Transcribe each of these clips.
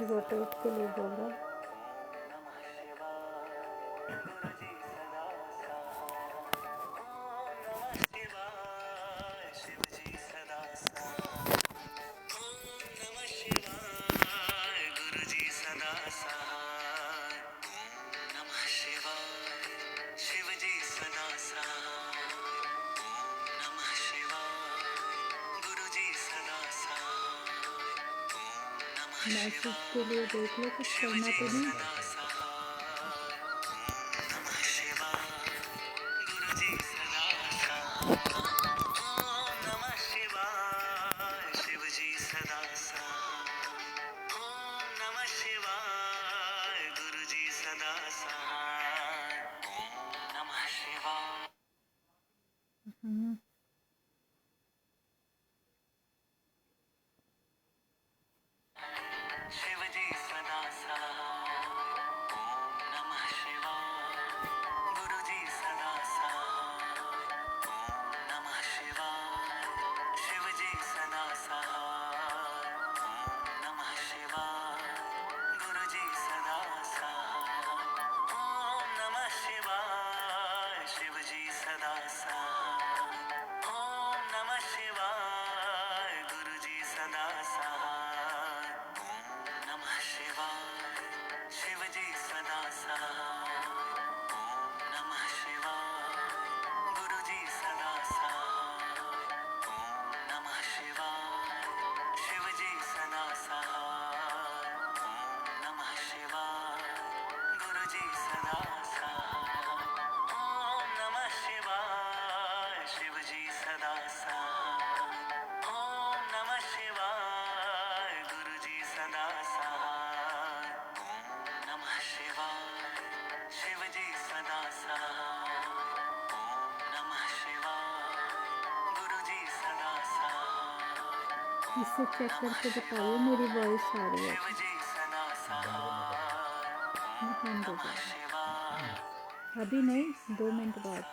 Rotate के लिए बोल रहा है। मैसेज के लिए देख लो, कुछ करना तो नहीं। हम्म, इससे चेक करके बताइए मेरी वॉइस आ रही है तो। बंद हो जाएगा अभी नहीं, 2 मिनट बाद।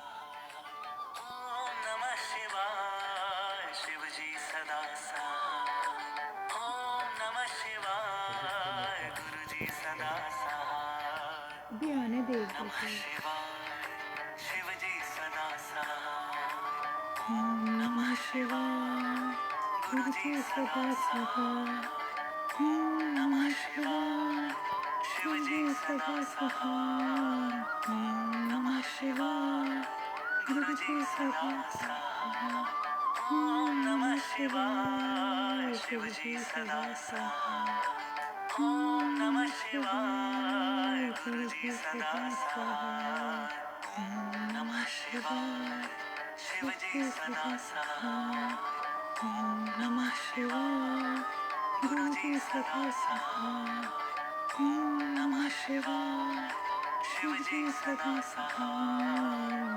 अभी आने दे एक दो को। ओम नमः शिवाय गुरु जी सदा सहाय। ओम नमः शिवाय गुरु जी सदा सहाय। ओम नमः शिवाय गुरु जी सदा सहाय। ओम नमः शिवाय शिव जी सदा सहाय। ओम नमः शिवाय गुरु जी सदा सहाय। ओम नमः शिवाय शिव जी सदा सहाय। ओम नमः शिवाय गुरु जी सदा सहाय। ओम नमः शिवाय शिव जी सदा सहाय।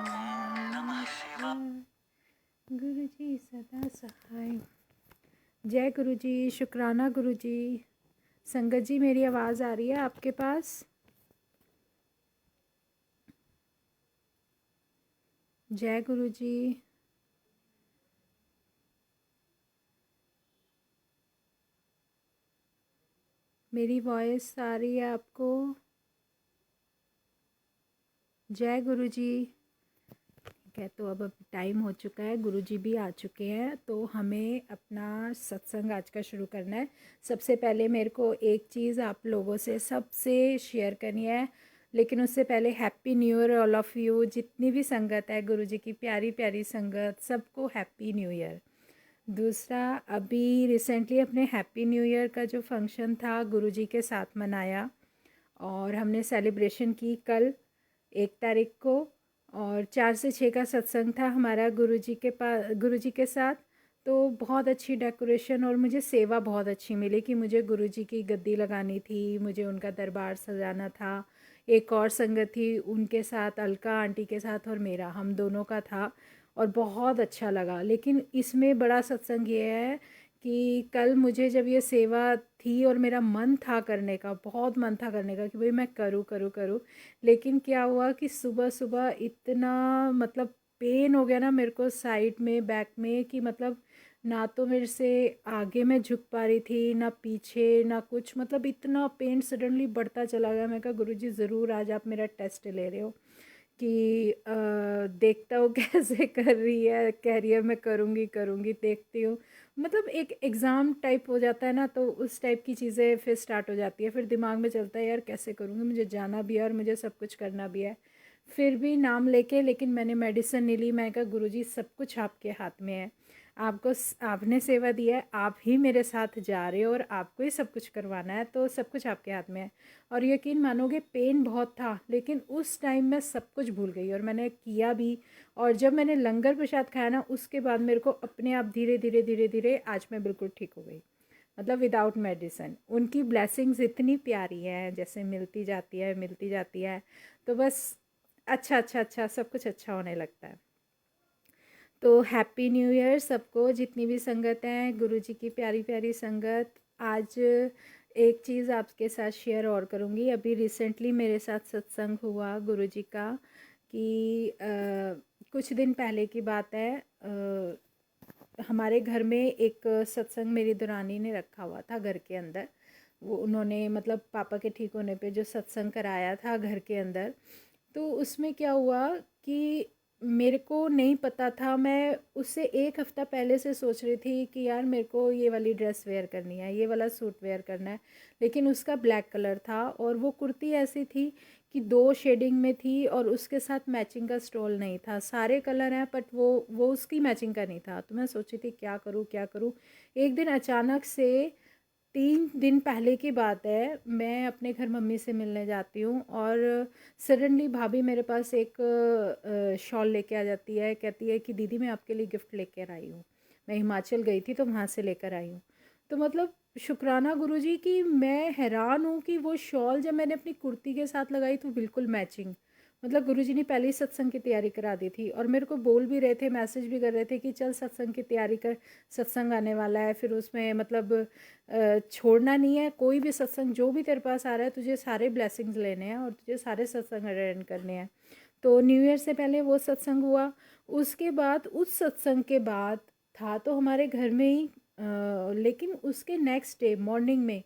ओम नमः शिवाय गुरु जी सदा सहाय। जय गुरु जी, शुक्राना गुरु जी। संगत जी मेरी आवाज़ आ रही है आपके पास? जय गुरु जी। मेरी वॉइस आ रही है आपको? जय गुरु जी। ठीक है, तो अब टाइम हो चुका है, गुरु जी भी आ चुके हैं, तो हमें अपना सत्संग आज का शुरू करना है। सबसे पहले मेरे को एक चीज़ आप लोगों से सबसे शेयर करनी है, लेकिन उससे पहले happy new year all of you. जितनी भी संगत है गुरु जी की प्यारी प्यारी संगत, सबको हैप्पी न्यू ईयर। दूसरा, अभी रिसेंटली अपने हैप्पी न्यू ईयर का जो फंक्शन था गुरु जी के साथ मनाया, और हमने सेलिब्रेशन की कल 1 तारीख को, और 4 से 6 का सत्संग था हमारा गुरुजी के पास, गुरुजी के साथ। तो बहुत अच्छी डेकोरेशन और मुझे सेवा बहुत अच्छी मिली कि मुझे गुरुजी की गद्दी लगानी थी, मुझे उनका दरबार सजाना था। एक और संगत थी, उनके साथ अलका आंटी के साथ और मेरा, हम दोनों का था, और बहुत अच्छा लगा। लेकिन इसमें बड़ा सत्संग ये है कि कल मुझे जब ये सेवा थी और मेरा मन था करने का, बहुत मन था करने का कि भाई मैं करूँ करूँ करूँ, लेकिन क्या हुआ कि सुबह सुबह इतना मतलब पेन हो गया ना मेरे को साइड में, बैक में, कि मतलब ना तो मेरे से आगे मैं झुक पा रही थी, ना पीछे, ना कुछ, मतलब इतना पेन सडनली बढ़ता चला गया। मैं कहा गुरुजी ज़रूर आज आप मेरा टेस्ट ले रहे हो कि देखता हूँ कैसे कर रही है। कह रही है मैं करूँगी करूँगी, देखती हूँ। मतलब एक एग्ज़ाम टाइप हो जाता है ना, तो उस टाइप की चीज़ें फिर स्टार्ट हो जाती है। फिर दिमाग में चलता है यार कैसे करूँगी, मुझे जाना भी है और मुझे सब कुछ करना भी है। फिर भी नाम लेके लेकिन मैंने मेडिसिन नहीं ली। मैं कहा गुरुजी सब कुछ आपके हाथ में है, आपको आपने सेवा दी है, आप ही मेरे साथ जा रहे हो और आपको ही सब कुछ करवाना है, तो सब कुछ आपके हाथ में है। और यकीन मानोगे पेन बहुत था, लेकिन उस टाइम मैं सब कुछ भूल गई और मैंने किया भी। और जब मैंने लंगर प्रसाद खाया ना, उसके बाद मेरे को अपने आप धीरे धीरे धीरे धीरे आज मैं बिल्कुल ठीक हो गई। मतलब विदाउट मेडिसिन उनकी ब्लेसिंग्स इतनी प्यारी हैं, जैसे मिलती जाती है मिलती जाती है, तो बस अच्छा अच्छा अच्छा सब कुछ अच्छा होने लगता है। तो हैप्पी न्यू ईयर सबको, जितनी भी संगत हैं, गुरुजी की प्यारी प्यारी संगत। आज एक चीज़ आपके साथ शेयर और करूँगी। अभी रिसेंटली मेरे साथ सत्संग हुआ गुरुजी का कि कुछ दिन पहले की बात है। हमारे घर में एक सत्संग मेरी दुरानी ने रखा हुआ था घर के अंदर। वो उन्होंने मतलब पापा के ठीक होने पे जो सत्संग कराया था घर के अंदर। तो उसमें क्या हुआ कि मेरे को नहीं पता था। मैं उससे एक हफ़्ता पहले से सोच रही थी कि यार मेरे को ये वाली ड्रेस वेयर करनी है, ये वाला सूट वेयर करना है। लेकिन उसका ब्लैक कलर था और वो कुर्ती ऐसी थी कि 2 शेडिंग में थी और उसके साथ मैचिंग का स्टॉल नहीं था। सारे कलर हैं बट वो उसकी मैचिंग का नहीं था। तो मैं सोची थी क्या करूँ क्या करूँ। एक दिन अचानक से 3 दिन पहले की बात है, मैं अपने घर मम्मी से मिलने जाती हूँ और सडनली भाभी मेरे पास एक शॉल लेके आ जाती है। कहती है कि दीदी मैं आपके लिए गिफ्ट लेकर आई हूँ। मैं हिमाचल गई थी तो वहाँ से लेकर आई हूँ। तो मतलब शुक्राना गुरुजी कि मैं हैरान हूँ कि वो शॉल जब मैंने अपनी कुर्ती के साथ लगाई तो बिल्कुल मैचिंग। मतलब गुरुजी ने पहले ही सत्संग की तैयारी करा दी थी और मेरे को बोल भी रहे थे, मैसेज भी कर रहे थे कि चल सत्संग की तैयारी कर, सत्संग आने वाला है। फिर उसमें मतलब छोड़ना नहीं है कोई भी सत्संग, जो भी तेरे पास आ रहा है तुझे सारे ब्लेसिंग्स लेने हैं और तुझे सारे सत्संग अटेंड करने हैं। तो न्यू ईयर से पहले वो सत्संग हुआ। उसके बाद उस सत्संग के बाद था तो हमारे घर में ही लेकिन उसके नेक्स्ट डे मॉर्निंग में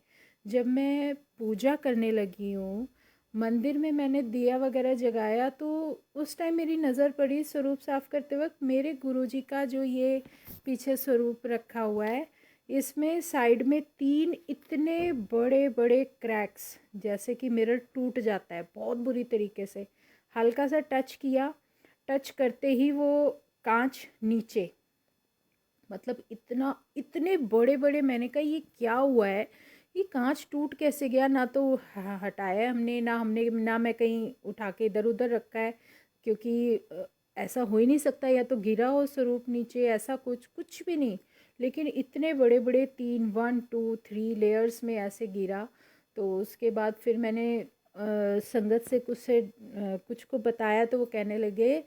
जब मैं पूजा करने लगी हूँ मंदिर में, मैंने दिया वगैरह जगाया तो उस टाइम मेरी नज़र पड़ी स्वरूप साफ करते वक्त मेरे गुरुजी का जो ये पीछे स्वरूप रखा हुआ है। इसमें साइड में 3 इतने बड़े बड़े क्रैक्स, जैसे कि मिरर टूट जाता है बहुत बुरी तरीके से। हल्का सा टच किया, टच करते ही वो कांच नीचे, मतलब इतना इतने बड़े बड़े। मैंने कहा ये क्या हुआ है, ये कांच टूट कैसे गया। ना तो हटाया हमने, ना मैं कहीं उठा के इधर उधर रखा है, क्योंकि ऐसा हो ही नहीं सकता। या तो गिरा हो स्वरूप नीचे, ऐसा कुछ कुछ भी नहीं। लेकिन इतने बड़े बड़े 3 1 2 3 लेयर्स में ऐसे गिरा। तो उसके बाद फिर मैंने संगत से कुछ को बताया तो वो कहने लगे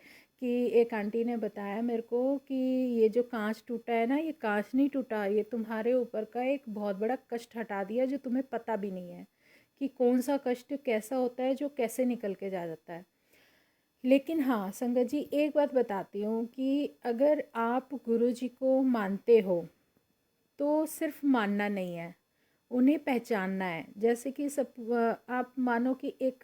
कि एक आंटी ने बताया मेरे को कि ये जो कांच टूटा है ना, ये कांच नहीं टूटा, ये तुम्हारे ऊपर का एक बहुत बड़ा कष्ट हटा दिया जो तुम्हें पता भी नहीं है कि कौन सा कष्ट कैसा होता है, जो कैसे निकल के जा जाता है। लेकिन हाँ संगत जी, एक बात बताती हूँ कि अगर आप गुरु जी को मानते हो तो सिर्फ मानना नहीं है, उन्हें पहचानना है। जैसे कि सब आप मानो कि एक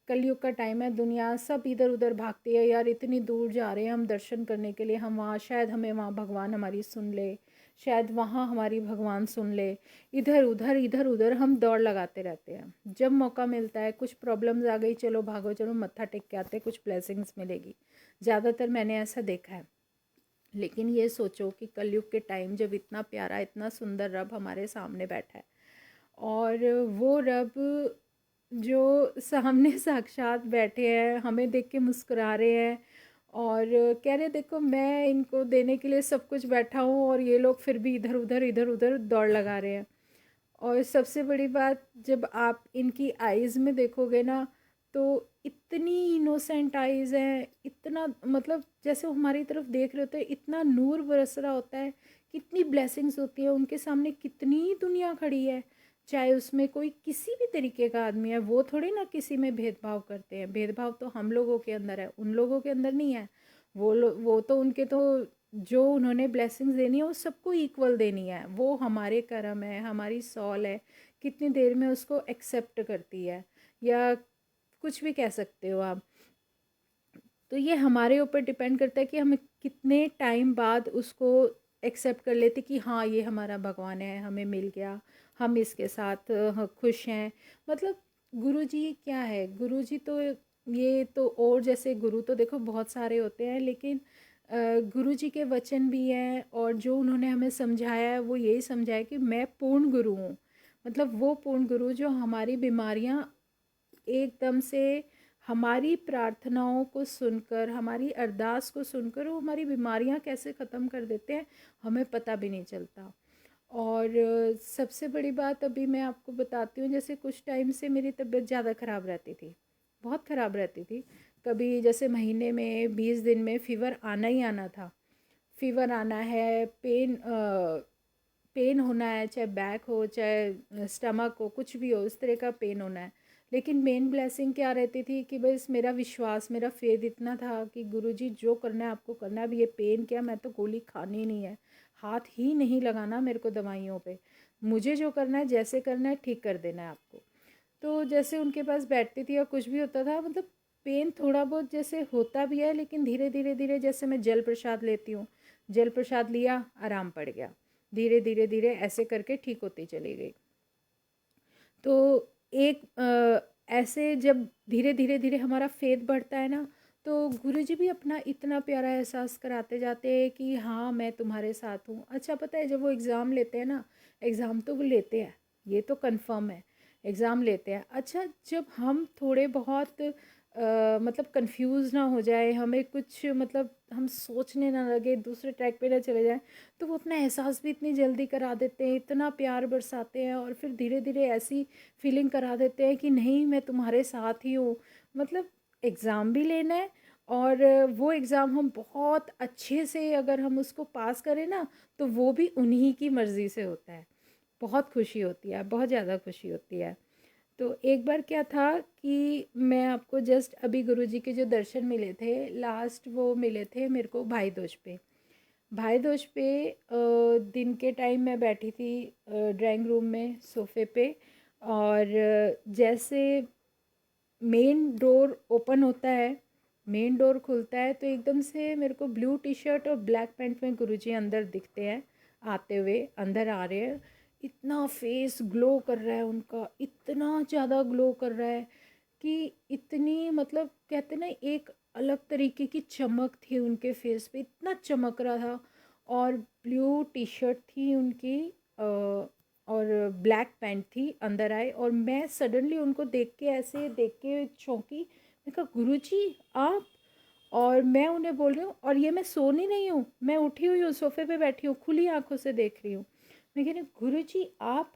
कलयुग का टाइम है, दुनिया सब इधर उधर भागती है, यार इतनी दूर जा रहे हैं हम दर्शन करने के लिए, हम वहाँ शायद हमें वहाँ भगवान हमारी सुन ले, शायद वहाँ हमारी भगवान सुन ले। इधर उधर हम दौड़ लगाते रहते हैं। जब मौका मिलता है, कुछ प्रॉब्लम्स आ गई, चलो भागो, चलो मत्था टेक के आते, कुछ ब्लेसिंग्स मिलेगी। ज़्यादातर मैंने ऐसा देखा है। लेकिन ये सोचो कि कलयुग के टाइम जब इतना प्यारा इतना सुंदर रब हमारे सामने बैठा है, और वो रब जो सामने साक्षात बैठे हैं, हमें देख के मुस्कुरा रहे हैं और कह रहे देखो मैं इनको देने के लिए सब कुछ बैठा हूँ और ये लोग फिर भी इधर उधर दौड़ लगा रहे हैं। और सबसे बड़ी बात, जब आप इनकी आइज़ में देखोगे ना, तो इतनी इनोसेंट आइज़ हैं, इतना मतलब जैसे वो हमारी तरफ देख रहे होते हैं, इतना नूर बरस रहा होता है, कितनी ब्लेसिंग्स होती है उनके सामने। कितनी दुनिया खड़ी है, चाहे उसमें कोई किसी भी तरीके का आदमी है, वो थोड़ी ना किसी में भेदभाव करते हैं। भेदभाव तो हम लोगों के अंदर है, उन लोगों के अंदर नहीं है। वो तो उनके तो जो उन्होंने ब्लेसिंग्स देनी है वो सबको इक्वल देनी है। वो हमारे कर्म है, हमारी सॉल है, कितनी देर में उसको एक्सेप्ट करती है, या कुछ भी कह सकते हो आप। तो ये हमारे ऊपर डिपेंड करता है कि हम कितने टाइम बाद उसको एक्सेप्ट कर लेते कि हाँ ये हमारा भगवान है, हमें मिल गया, हम इसके साथ खुश हैं। मतलब गुरुजी क्या है, गुरुजी तो ये तो, और जैसे गुरु तो देखो बहुत सारे होते हैं, लेकिन गुरुजी के वचन भी हैं, और जो उन्होंने हमें समझाया है वो यही समझाया कि मैं पूर्ण गुरु हूँ। मतलब वो पूर्ण गुरु जो हमारी बीमारियाँ एकदम से, हमारी प्रार्थनाओं को सुनकर, हमारी अरदास को सुनकर वो हमारी बीमारियां कैसे ख़त्म कर देते हैं, हमें पता भी नहीं चलता। और सबसे बड़ी बात अभी मैं आपको बताती हूँ, जैसे कुछ टाइम से मेरी तबीयत ज़्यादा ख़राब रहती थी, बहुत ख़राब रहती थी। कभी जैसे महीने में 20 दिन में फ़ीवर आना ही आना था। फ़ीवर आना है, पेन होना है, चाहे बैक हो चाहे स्टमक हो, कुछ भी हो, इस तरह का पेन होना है। लेकिन मेन ब्लेसिंग क्या रहती थी कि बस मेरा विश्वास, मेरा फेथ इतना था कि गुरुजी जो करना है आपको करना है। अब ये पेन क्या, मैं तो गोली खानी नहीं है, हाथ ही नहीं लगाना मेरे को दवाइयों पे, मुझे जो करना है, जैसे करना है, ठीक कर देना है आपको। तो जैसे उनके पास बैठती थी या कुछ भी होता था, मतलब पेन थोड़ा बहुत जैसे होता भी है, लेकिन धीरे धीरे धीरे, जैसे मैं जल प्रसाद लेती हूँ, जल प्रसाद लिया, आराम पड़ गया, धीरे धीरे धीरे ऐसे करके ठीक होती चली गई। तो एक ऐसे जब धीरे धीरे धीरे हमारा फेथ बढ़ता है ना, तो गुरुजी भी अपना इतना प्यारा एहसास कराते जाते हैं कि हाँ मैं तुम्हारे साथ हूँ। अच्छा पता है, जब वो एग्ज़ाम लेते हैं ना, एग्ज़ाम तो वो लेते हैं, ये तो कंफर्म है, एग्ज़ाम लेते हैं। अच्छा, जब हम थोड़े बहुत मतलब कंफ्यूज ना हो जाए, हमें कुछ मतलब हम सोचने ना लगे, दूसरे ट्रैक पे ना चले जाए, तो वो अपना एहसास भी इतनी जल्दी करा देते हैं, इतना प्यार बरसाते हैं, और फिर धीरे धीरे ऐसी फीलिंग करा देते हैं कि नहीं मैं तुम्हारे साथ ही हूँ। मतलब एग्ज़ाम भी लेना है, और वो एग्ज़ाम हम बहुत अच्छे से अगर हम उसको पास करें ना, तो वो भी उन्हीं की मर्ज़ी से होता है। बहुत खुशी होती है, बहुत ज़्यादा खुशी होती है। तो एक बार क्या था कि मैं आपको जस्ट अभी गुरुजी के जो दर्शन मिले थे लास्ट, वो मिले थे मेरे को भाई दूज पे। भाई दूज पे दिन के टाइम मैं बैठी थी ड्राइंग रूम में सोफ़े पे, और जैसे मेन डोर ओपन होता है, मेन डोर खुलता है, तो एकदम से मेरे को ब्लू टी शर्ट और ब्लैक पैंट में गुरुजी अंदर दिखते हैं, आते हुए अंदर आ रहे हैं। इतना फेस ग्लो कर रहा है उनका, इतना ज़्यादा ग्लो कर रहा है कि इतनी, मतलब कहते ना, एक अलग तरीके की चमक थी उनके फेस पे, इतना चमक रहा था। और ब्लू टी शर्ट थी उनकी, और ब्लैक पैंट थी, अंदर आए, और मैं सडनली उनको देख के, ऐसे देख के चौंकी। मैं कहा गुरुजी आप, और मैं उन्हें बोल रही हूँ, और ये मैं सोनी नहीं हूँ, मैं उठी हुई हूँ, सोफे पे बैठी हूँ, खुली आंखों से देख रही हूँ। मैं कह रही हूँ गुरुजी आप,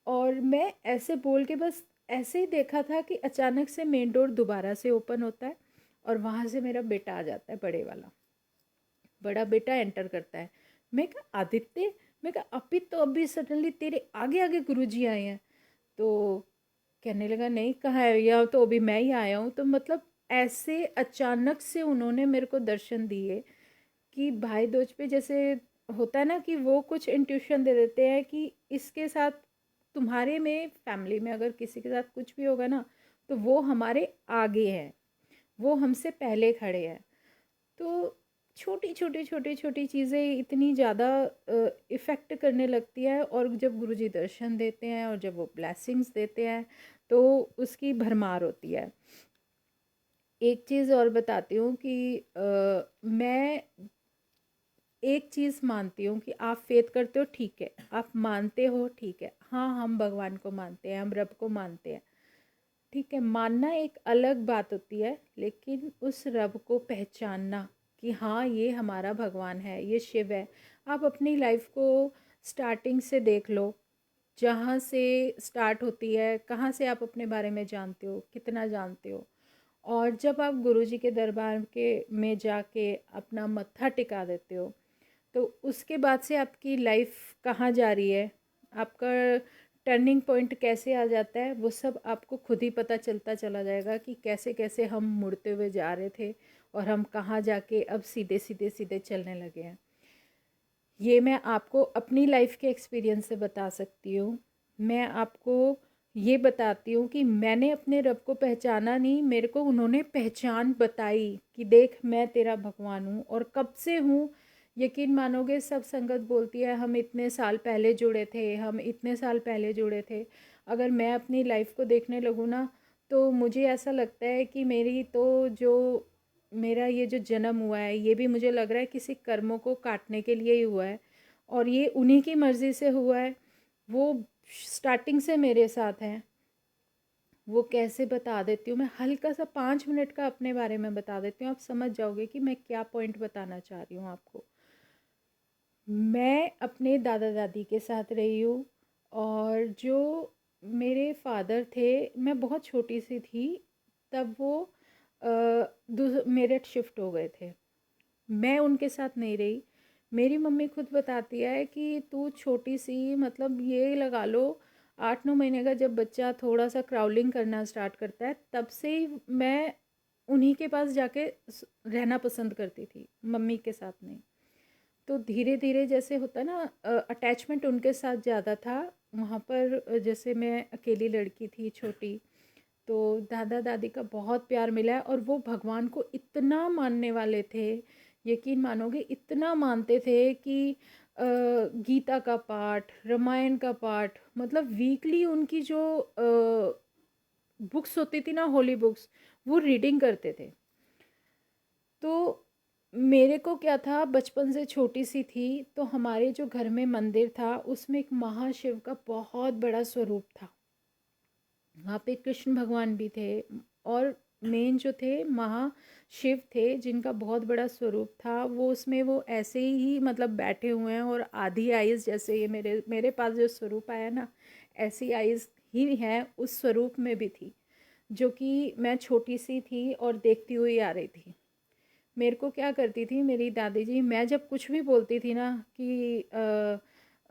और मैं ऐसे बोल के बस ऐसे ही देखा था कि अचानक से मेन डोर दोबारा से ओपन होता है, और वहाँ से मेरा बेटा आ जाता है, बड़े वाला, बड़ा बेटा एंटर करता है। मैं कहा आदित्य, मैं कहा अभी तो अभी सडनली तेरे आगे आगे गुरुजी आए हैं। तो कहने लगा नहीं, कहाँ है, या तो अभी मैं ही आया हूँ। तो मतलब ऐसे अचानक से उन्होंने मेरे को दर्शन दिए कि भाई दूज पे जैसे होता है ना कि वो कुछ इंट्यूशन दे देते हैं कि इसके साथ, तुम्हारे में फैमिली में अगर किसी के साथ कुछ भी होगा ना, तो वो हमारे आगे हैं, वो हमसे पहले खड़े हैं। तो छोटी छोटी छोटी छोटी चीज़ें इतनी ज़्यादा इफ़ेक्ट करने लगती है, और जब गुरुजी दर्शन देते हैं और जब वो ब्लेसिंग्स देते हैं, तो उसकी भरमार होती है। एक चीज़ और बताती हूँ कि मैं एक चीज़ मानती हूँ कि आप फेथ करते हो, ठीक है, आप मानते हो, ठीक है, हाँ हम भगवान को मानते हैं, हम रब को मानते हैं, ठीक है, मानना एक अलग बात होती है, लेकिन उस रब को पहचानना कि हाँ ये हमारा भगवान है, ये शिव है। आप अपनी लाइफ को स्टार्टिंग से देख लो, जहाँ से स्टार्ट होती है, कहाँ से आप अपने बारे में जानते हो, कितना जानते हो, और जब आप गुरुजी के दरबार के में जाके अपना मत्था टिका देते हो, तो उसके बाद से आपकी लाइफ कहाँ जा रही है, आपका टर्निंग पॉइंट कैसे आ जाता है, वो सब आपको खुद ही पता चलता चला जाएगा कि कैसे कैसे हम मुड़ते हुए जा रहे थे, और हम कहाँ जाके अब सीधे सीधे सीधे चलने लगे हैं। ये मैं आपको अपनी लाइफ के एक्सपीरियंस से बता सकती हूँ। मैं आपको ये बताती हूँ कि मैंने अपने रब को पहचाना नहीं, मेरे को उन्होंने पहचान बताई कि देख मैं तेरा भगवान हूँ। और कब से हूँ, यकीन मानोगे, सब संगत बोलती है हम इतने साल पहले जुड़े थे, हम इतने साल पहले जुड़े थे। अगर मैं अपनी लाइफ को देखने लगूँ ना, तो मुझे ऐसा लगता है कि मेरी तो जो मेरा ये जो जन्म हुआ है, ये भी मुझे लग रहा है किसी कर्मों को काटने के लिए ही हुआ है, और ये उन्हीं की मर्ज़ी से हुआ है। वो स्टार्टिंग से मेरे साथ हैं। वो कैसे बता देती हूँ मैं, हल्का सा 5 मिनट का अपने बारे में बता देती हूँ, आप समझ जाओगे कि मैं क्या पॉइंट बताना चाह रही हूँ आपको। मैं अपने दादा दादी के साथ रही हूँ, और जो मेरे फादर थे, मैं बहुत छोटी सी थी तब वो मेरठ शिफ्ट हो गए थे। मैं उनके साथ नहीं रही। मेरी मम्मी खुद बताती है कि तू छोटी सी, मतलब ये लगा लो 8-9 महीने का जब बच्चा थोड़ा सा क्राउलिंग करना स्टार्ट करता है, तब से ही मैं उन्हीं के पास जाके रहना पसंद करती थी, मम्मी के साथ नहीं। तो धीरे धीरे जैसे होता है ना, अटैचमेंट उनके साथ ज़्यादा था। वहाँ पर जैसे मैं अकेली लड़की थी छोटी, तो दादा दादी का बहुत प्यार मिला है, और वो भगवान को इतना मानने वाले थे, यकीन मानोगे इतना मानते थे कि गीता का पाठ, रामायण का पाठ, मतलब वीकली उनकी जो बुक्स होती थी ना, होली बुक्स, वो रीडिंग करते थे। तो मेरे को क्या था, बचपन से छोटी सी थी, तो हमारे जो घर में मंदिर था उसमें एक महाशिव का बहुत बड़ा स्वरूप था। वहाँ पे कृष्ण भगवान भी थे, और मेन जो थे महाशिव थे, जिनका बहुत बड़ा स्वरूप था। वो उसमें वो ऐसे ही मतलब बैठे हुए हैं, और आधी आइज़ जैसे ये मेरे मेरे पास जो स्वरूप आया ना, ऐसी आइज़ ही है उस स्वरूप में भी थी, जो कि मैं छोटी सी थी और देखती हुई आ रही थी। मेरे को क्या करती थी मेरी दादी जी, मैं जब कुछ भी बोलती थी ना कि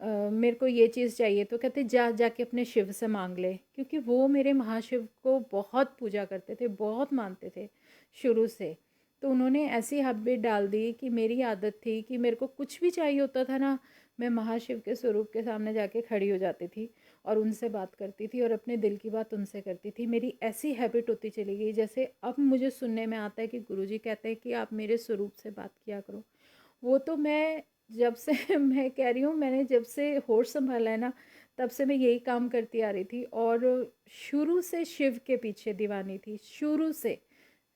मेरे को ये चीज़ चाहिए, तो कहते जा जाके अपने शिव से मांग ले, क्योंकि वो मेरे महाशिव को बहुत पूजा करते थे, बहुत मानते थे शुरू से। तो उन्होंने ऐसी हैबिट डाल दी कि मेरी आदत थी कि मेरे को कुछ भी चाहिए होता था ना, मैं महाशिव के स्वरूप के सामने जाके खड़ी हो जाती थी और उनसे बात करती थी, और अपने दिल की बात उनसे करती थी। मेरी ऐसी हैबिट होती चली गई। जैसे अब मुझे सुनने में आता है कि गुरुजी कहते हैं कि आप मेरे स्वरूप से बात किया करो। वो तो मैं जब से मैं कह रही हूँ, मैंने जब से होश संभाला है ना, तब से मैं यही काम करती आ रही थी, और शुरू से शिव के पीछे दीवानी थी, शुरू से,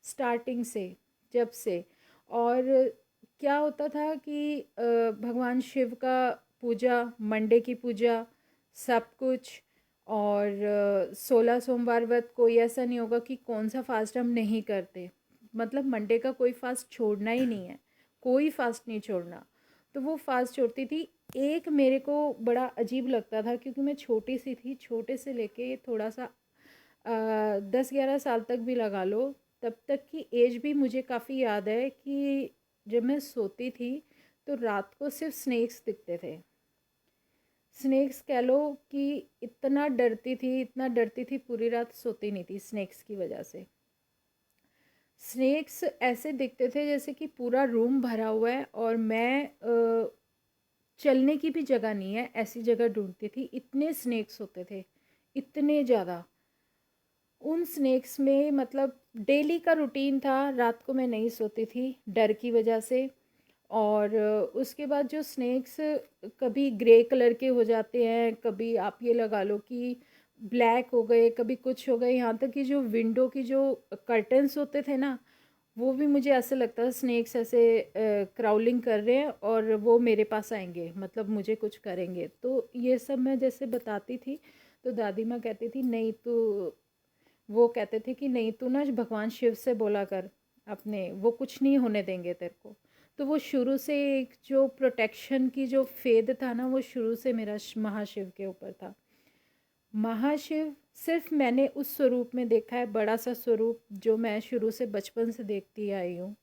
स्टार्टिंग से, जब से। और क्या होता था कि भगवान शिव का पूजा, मंडे की पूजा, सब कुछ। और 16 सोमवार व्रत, कोई ऐसा नहीं होगा कि कौन सा फास्ट हम नहीं करते, मतलब मंडे का कोई फास्ट छोड़ना ही नहीं है, कोई फास्ट नहीं छोड़ना। तो वो फास्ट छोड़ती थी। एक मेरे को बड़ा अजीब लगता था, क्योंकि मैं छोटी सी थी, छोटे से लेके थोड़ा सा 10-11 साल तक भी लगा लो, तब तक की एज भी मुझे काफ़ी याद है कि जब मैं सोती थी तो रात को सिर्फ स्नेक्स दिखते थे। स्नेक्स कह लो कि इतना डरती थी, इतना डरती थी, पूरी रात सोती नहीं थी स्नेक्स की वजह से। स्नेक्स ऐसे दिखते थे जैसे कि पूरा रूम भरा हुआ है, और मैं चलने की भी जगह नहीं है, ऐसी जगह ढूंढती थी। इतने स्नेक्स होते थे, इतने ज़्यादा। उन स्नेक्स में मतलब डेली का रूटीन था, रात को मैं नहीं सोती थी डर की वजह से। और उसके बाद जो स्नेक्स कभी ग्रे कलर के हो जाते हैं, कभी आप ये लगा लो कि ब्लैक हो गए, कभी कुछ हो गए, यहाँ तक कि जो विंडो की जो कर्टन्स होते थे ना, वो भी मुझे ऐसे लगता था स्नेक्स ऐसे क्राउलिंग कर रहे हैं और वो मेरे पास आएंगे, मतलब मुझे कुछ करेंगे। तो ये सब मैं जैसे बताती थी, तो दादी माँ कहती थी नहीं तू, वो कहते थे कि नहीं तू ना भगवान शिव से बोला कर अपने, वो कुछ नहीं होने देंगे तेरे को। तो वो शुरू से एक जो प्रोटेक्शन की जो फेद था ना, वो शुरू से मेरा महाशिव के ऊपर था। महाशिव सिर्फ मैंने उस स्वरूप में देखा है, बड़ा सा स्वरूप जो मैं शुरू से बचपन से देखती आई हूँ,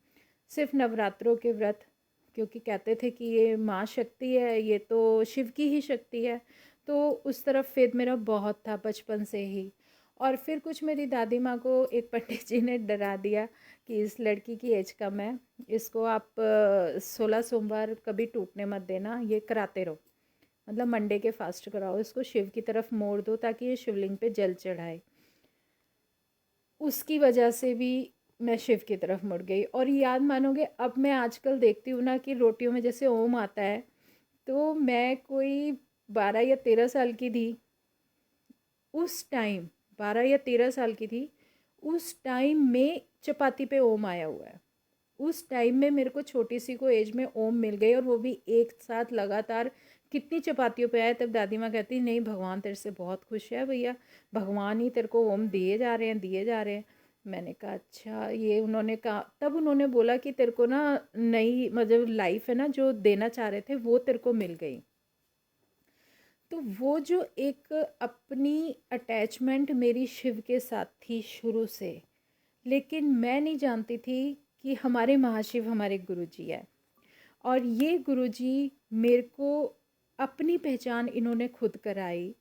सिर्फ नवरात्रों के व्रत, क्योंकि कहते थे कि ये माँ शक्ति है, ये तो शिव की ही शक्ति है। तो उस तरफ फेद मेरा बहुत था बचपन से ही। और फिर कुछ मेरी दादी माँ को एक पंडित जी ने डरा दिया कि इस लड़की की एज कम है, इसको आप 16 सोमवार कभी टूटने मत देना, ये कराते रहो, मतलब मंडे के फास्ट कराओ, इसको शिव की तरफ मोड़ दो ताकि ये शिवलिंग पे जल चढ़ाए। उसकी वजह से भी मैं शिव की तरफ मुड़ गई। और याद मानोगे, अब मैं आजकल देखती हूँ ना कि रोटियों में जैसे ओम आता है, तो मैं कोई 12 या 13 साल की थी उस टाइम, 12 या 13 साल की थी उस टाइम में चपाती पे ओम आया हुआ है। उस टाइम में मेरे को छोटी सी को एज में ओम मिल गई, और वो भी एक साथ लगातार कितनी चपातियों पे आए। तब दादी माँ कहती नहीं, भगवान तेरे से बहुत खुश है भैया, भगवान ही तेरे को ओम दिए जा रहे हैं, दिए जा रहे हैं। मैंने कहा अच्छा, ये उन्होंने कहा, तब उन्होंने बोला कि तेरे को ना नई मतलब लाइफ है ना, जो देना चाह रहे थे वो तेरे को मिल गई। तो वो जो एक अपनी अटैचमेंट मेरी शिव के साथ थी शुरू से, लेकिन मैं नहीं जानती थी कि हमारे महाशिव हमारे गुरुजी है। और ये गुरुजी मेरे को अपनी पहचान इन्होंने खुद कराई।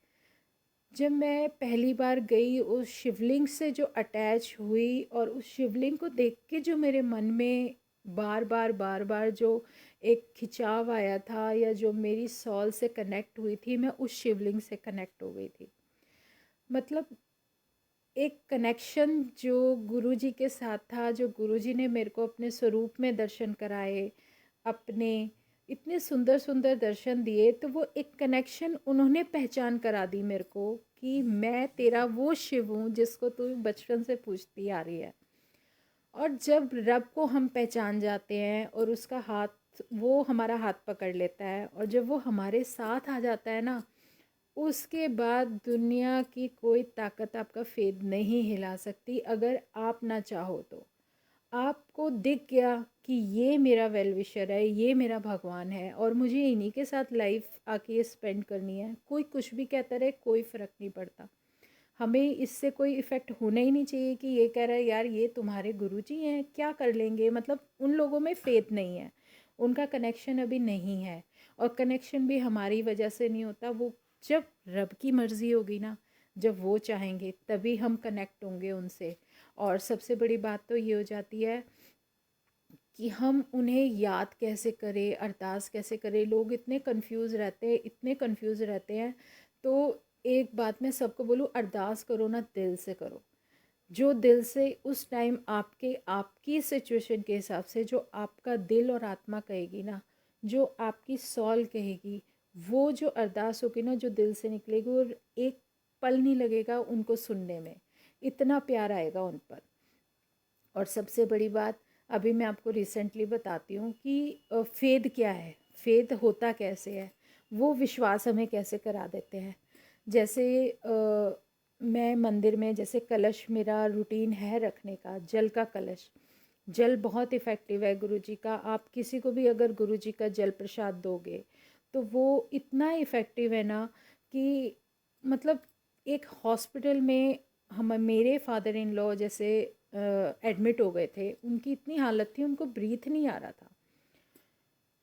जब मैं पहली बार गई उस शिवलिंग से जो अटैच हुई, और उस शिवलिंग को देख के जो मेरे मन में बार बार जो एक खिंचाव आया था, या जो मेरी सॉल से कनेक्ट हुई थी, मैं उस शिवलिंग से कनेक्ट हो गई थी। मतलब एक कनेक्शन जो गुरुजी के साथ था, जो गुरुजी ने मेरे को अपने स्वरूप में दर्शन कराए, अपने इतने सुंदर सुंदर दर्शन दिए, तो वो एक कनेक्शन उन्होंने पहचान करा दी मेरे को कि मैं तेरा वो शिव हूँ जिसको तू बचपन से पूछती आ रही है। और जब रब को हम पहचान जाते हैं और उसका हाथ, वो हमारा हाथ पकड़ लेता है, और जब वो हमारे साथ आ जाता है ना, उसके बाद दुनिया की कोई ताकत आपका फेद नहीं हिला सकती, अगर आप ना चाहो तो। आपको दिख गया कि ये मेरा वेल विशर है, ये मेरा भगवान है, और मुझे इन्हीं के साथ लाइफ आके स्पेंड करनी है। कोई कुछ भी कहता रहे, कोई फ़र्क नहीं पड़ता। हमें इससे कोई इफ़ेक्ट होना ही नहीं चाहिए कि ये कह रहा है यार ये तुम्हारे गुरुजी हैं, क्या कर लेंगे, मतलब उन लोगों में फेथ नहीं है, उनका कनेक्शन अभी नहीं है। और कनेक्शन भी हमारी वजह से नहीं होता, वो जब रब की मर्ज़ी होगी ना, जब वो चाहेंगे तभी हम कनेक्ट होंगे उनसे। और सबसे बड़ी बात तो ये हो जाती है कि हम उन्हें याद कैसे करें, अरदास कैसे करें। लोग इतने कंफ्यूज रहते हैं, इतने कंफ्यूज रहते हैं। तो एक बात मैं सबको बोलूँ, अरदास करो ना, दिल से करो। जो दिल से उस टाइम आपके आपकी सिचुएशन के हिसाब से जो आपका दिल और आत्मा कहेगी ना, जो आपकी सॉल कहेगी, वो जो अरदास होगी ना, जो दिल से निकलेगी, और एक पल नहीं लगेगा उनको सुनने में, इतना प्यार आएगा उन पर। और सबसे बड़ी बात, अभी मैं आपको रिसेंटली बताती हूँ कि फेद क्या है, फेद होता कैसे है, वो विश्वास हमें कैसे करा देते हैं। जैसे मैं मंदिर में, जैसे कलश मेरा रूटीन है रखने का, जल का कलश। जल बहुत इफ़ेक्टिव है गुरुजी का। आप किसी को भी अगर गुरुजी का जल प्रसाद दोगे, तो वो इतना इफ़ेक्टिव है ना कि मतलब एक हॉस्पिटल में हम, मेरे फादर इन लॉ जैसे एडमिट हो गए थे, उनकी इतनी हालत थी, उनको ब्रीथ नहीं आ रहा था।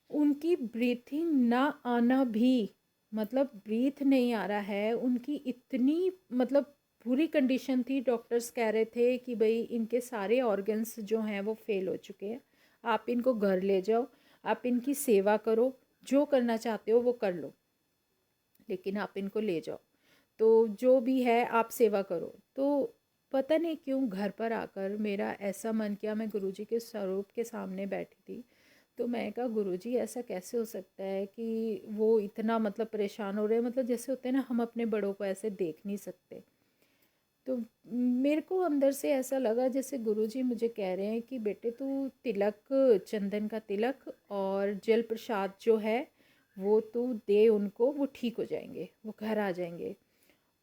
उनकी ब्रीथिंग ना आना भी, मतलब ब्रीथ नहीं आ रहा है, उनकी इतनी मतलब बुरी कंडीशन थी। डॉक्टर्स कह रहे थे कि भाई इनके सारे ऑर्गन्स जो हैं वो फेल हो चुके हैं, आप इनको घर ले जाओ, आप इनकी सेवा करो, जो करना चाहते हो वो कर लो, लेकिन आप इनको ले जाओ, तो जो भी है आप सेवा करो। तो पता नहीं क्यों घर पर आकर मेरा ऐसा मन किया, मैं गुरुजी के स्वरूप के सामने बैठी थी, तो मैं कहा गुरुजी ऐसा कैसे हो सकता है कि वो इतना मतलब परेशान हो रहे हैं, मतलब जैसे होते हैं ना, हम अपने बड़ों को ऐसे देख नहीं सकते। तो मेरे को अंदर से ऐसा लगा जैसे गुरुजी मुझे कह रहे हैं कि बेटे तू तिलक, चंदन का तिलक और जल प्रसाद जो है वो तू दे उनको, वो ठीक हो जाएंगे, वो घर आ जाएंगे।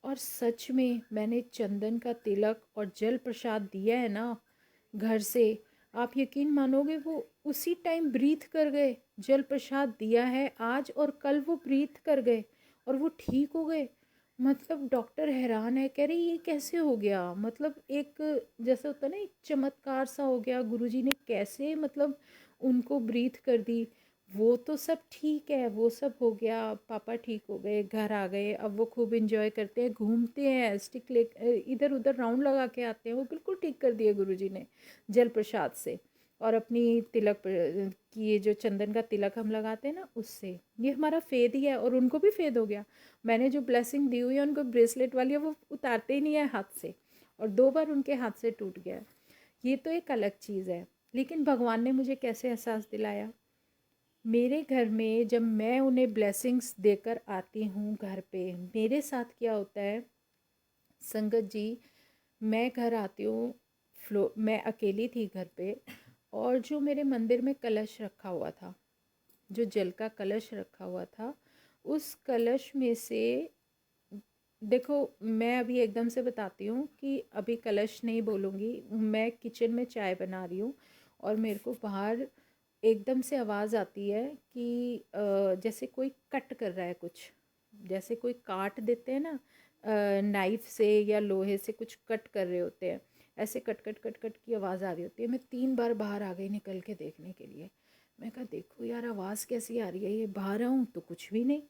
और सच में मैंने चंदन का तिलक और जल प्रसाद दिया है ना घर से, आप यकीन मानोगे वो उसी टाइम ब्रीथ कर गए। जल प्रसाद दिया है आज और कल वो ब्रीथ कर गए और वो ठीक हो गए। मतलब डॉक्टर हैरान है, कह रही ये कैसे हो गया, मतलब एक जैसे होता है ना, एक चमत्कार सा हो गया, गुरुजी ने कैसे मतलब उनको ब्रीथ कर दी। वो तो सब ठीक है, वो सब हो गया, पापा ठीक हो गए, घर आ गए, अब वो खूब इंजॉय करते हैं, घूमते हैं, स्टिक ले इधर उधर राउंड लगा के आते हैं। वो बिल्कुल ठीक कर दिए गुरुजी ने जल प्रसाद से, और अपनी तिलक की ये जो चंदन का तिलक हम लगाते हैं ना, उससे ये हमारा फेद ही है, और उनको भी फेद हो गया। मैंने जो ब्लेसिंग दी हुई है उनको, ब्रेसलेट वाली है, वो उतारते ही नहीं है हाथ से, और 2 बार उनके हाथ से टूट गया। ये तो एक अलग चीज़ है। लेकिन भगवान ने मुझे कैसे एहसास दिलाया, मेरे घर में जब मैं उन्हें ब्लेसिंग्स देकर आती हूँ घर पे, मेरे साथ क्या होता है संगत जी, मैं घर आती हूँ, मैं अकेली थी घर पे, और जो मेरे मंदिर में कलश रखा हुआ था, जो जल का कलश रखा हुआ था, उस कलश में से, देखो मैं अभी एकदम से बताती हूँ कि अभी कलश नहीं बोलूँगी, मैं किचन में चाय बना रही हूँ, और मेरे को बाहर एकदम से आवाज़ आती है कि जैसे कोई कट कर रहा है कुछ, जैसे कोई काट देते हैं ना, नाइफ से या लोहे से कुछ कट कर रहे होते हैं, ऐसे कट कट कट कट की आवाज़ आ रही होती है। मैं 3 बार बाहर आ गई निकल के देखने के लिए। मैं कहा देखो यार आवाज़ कैसी आ रही है, ये बाहर आऊँ तो कुछ भी नहीं,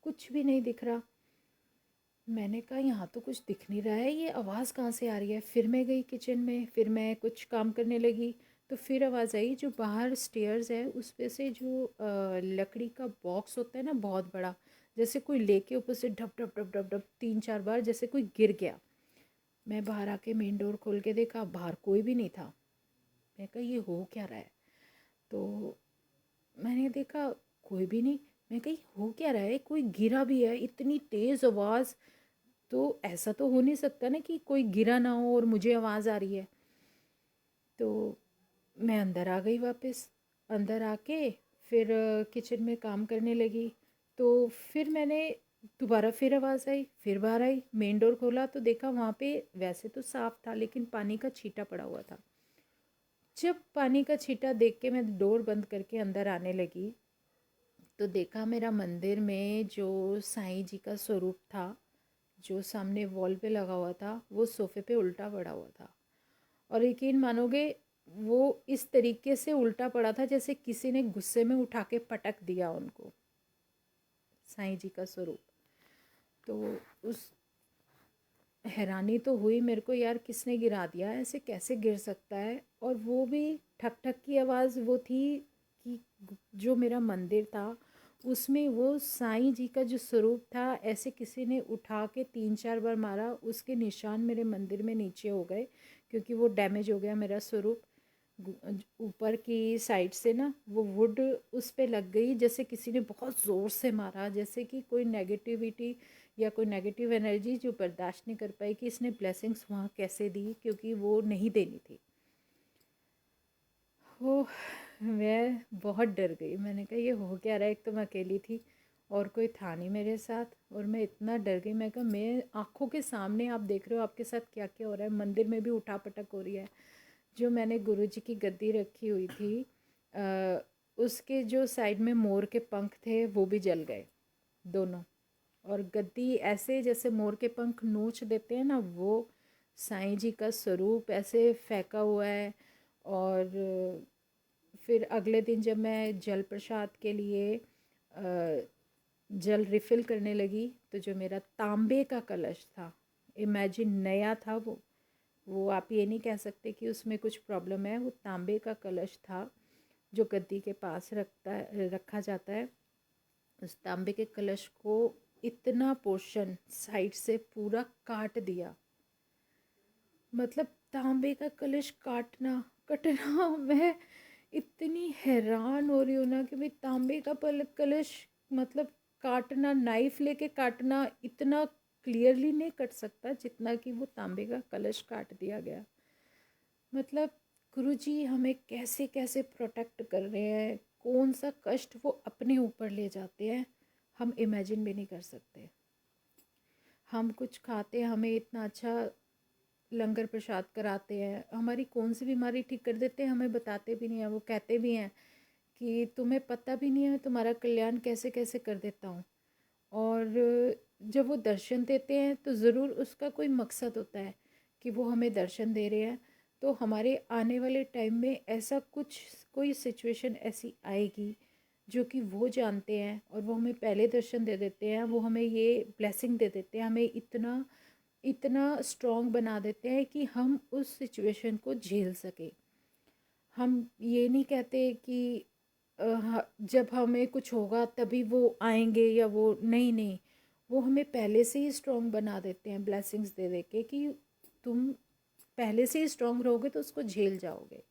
कुछ भी नहीं दिख रहा। मैंने कहा यहाँ तो कुछ दिख नहीं रहा है, ये आवाज़ कहाँ से आ रही है। फिर मैं गई किचन में, फिर मैं कुछ काम करने लगी, तो फिर आवाज़ आई, जो बाहर स्टेयर्स है उस पे से जो लकड़ी का बॉक्स होता है ना बहुत बड़ा, जैसे कोई लेके ऊपर से ढप ढप ढप ढप ढप 3-4 बार जैसे कोई गिर गया। मैं बाहर आके मेन डोर खोल के देखा, बाहर कोई भी नहीं था। मैं कहा ये हो क्या रहा है, तो मैंने देखा कोई भी नहीं। मैं कही हो क्या रहा है, कोई गिरा भी है, इतनी तेज़ आवाज़, तो ऐसा तो हो नहीं सकता ना कि कोई गिरा ना हो और मुझे आवाज़ आ रही है। तो मैं अंदर आ गई वापस, अंदर आके फिर किचन में काम करने लगी। तो फिर मैंने दोबारा फिर आवाज़ आई, फिर बाहर आई, मेन डोर खोला तो देखा वहाँ पे वैसे तो साफ़ था लेकिन पानी का छींटा पड़ा हुआ था। जब पानी का छींटा देख के मैं डोर बंद करके अंदर आने लगी, तो देखा मेरा मंदिर में जो साईं जी का स्वरूप था, जो सामने वॉल पे लगा हुआ था, वो सोफ़े पे उल्टा पड़ा हुआ था। और यकीन मानोगे, वो इस तरीके से उल्टा पड़ा था जैसे किसी ने गुस्से में उठा के पटक दिया उनको, साईं जी का स्वरूप। तो उस हैरानी तो हुई मेरे को, यार किसने गिरा दिया, ऐसे कैसे गिर सकता है। और वो भी ठक ठक की आवाज़ वो थी कि जो मेरा मंदिर था उसमें वो साईं जी का जो स्वरूप था, ऐसे किसी ने उठा के 3-4 बार मारा, उसके निशान मेरे मंदिर में नीचे हो गए, क्योंकि वो डैमेज हो गया मेरा स्वरूप। ऊपर की साइड से ना वो वुड उस पे लग गई, जैसे किसी ने बहुत ज़ोर से मारा, जैसे कि कोई नेगेटिविटी या कोई नेगेटिव एनर्जी जो बर्दाश्त नहीं कर पाई कि इसने ब्लेसिंग्स वहाँ कैसे दी, क्योंकि वो नहीं देनी थी। वो मैं बहुत डर गई, मैंने कहा ये हो क्या रहा है। एक तो मैं अकेली थी और कोई था नहीं मेरे साथ, और मैं इतना डर गई। मैं कहा मैं आँखों के सामने आप देख रहे हो आपके साथ क्या क्या हो रहा है, मंदिर में भी उठा पटक हो रही है। जो मैंने गुरुजी की गद्दी रखी हुई थी, उसके जो साइड में मोर के पंख थे वो भी जल गए दोनों। और गद्दी ऐसे जैसे मोर के पंख नोच देते हैं ना, वो साईं जी का स्वरूप ऐसे फेंका हुआ है। और फिर अगले दिन जब मैं जल प्रसाद के लिए जल रिफ़िल करने लगी, तो जो मेरा तांबे का कलश था, इमेजिन नया था वो आप ये नहीं कह सकते कि उसमें कुछ प्रॉब्लम है, वो तांबे का कलश था जो गद्दी के पास रखा जाता है। उस तांबे के कलश को इतना पोर्शन साइड से पूरा काट दिया। मतलब तांबे का कलश काटना कटना मैं इतनी हैरान हो रही हूँ ना कि भाई तांबे का कलश, मतलब काटना, नाइफ लेके काटना इतना क्लियरली नहीं कट सकता जितना कि वो तांबे का कलश काट दिया गया। मतलब गुरुजी हमें कैसे कैसे प्रोटेक्ट कर रहे हैं, कौन सा कष्ट वो अपने ऊपर ले जाते हैं, हम इमेजिन भी नहीं कर सकते। हम कुछ खाते, हमें इतना अच्छा लंगर प्रसाद कराते हैं, हमारी कौन सी बीमारी ठीक कर देते हैं, हमें बताते भी नहीं हैं। वो कहते भी हैं कि तुम्हें पता भी नहीं है तुम्हारा कल्याण कैसे कैसे कर देता हूँ। और जब वो दर्शन देते हैं तो ज़रूर उसका कोई मकसद होता है कि वो हमें दर्शन दे रहे हैं। तो हमारे आने वाले टाइम में ऐसा कुछ, कोई सिचुएशन ऐसी आएगी जो कि वो जानते हैं, और वो हमें पहले दर्शन दे देते हैं, वो हमें ये ब्लेसिंग दे देते हैं, हमें इतना इतना स्ट्रॉन्ग बना देते हैं कि हम उस सिचुएशन को झेल सके। हम ये नहीं कहते कि जब हमें कुछ होगा तभी वो आएंगे, या वो नहीं नहीं, वो हमें पहले से ही स्ट्रॉन्ग बना देते हैं ब्लेसिंग्स दे दे के, कि तुम पहले से ही स्ट्रॉन्ग रहोगे तो उसको झेल जाओगे।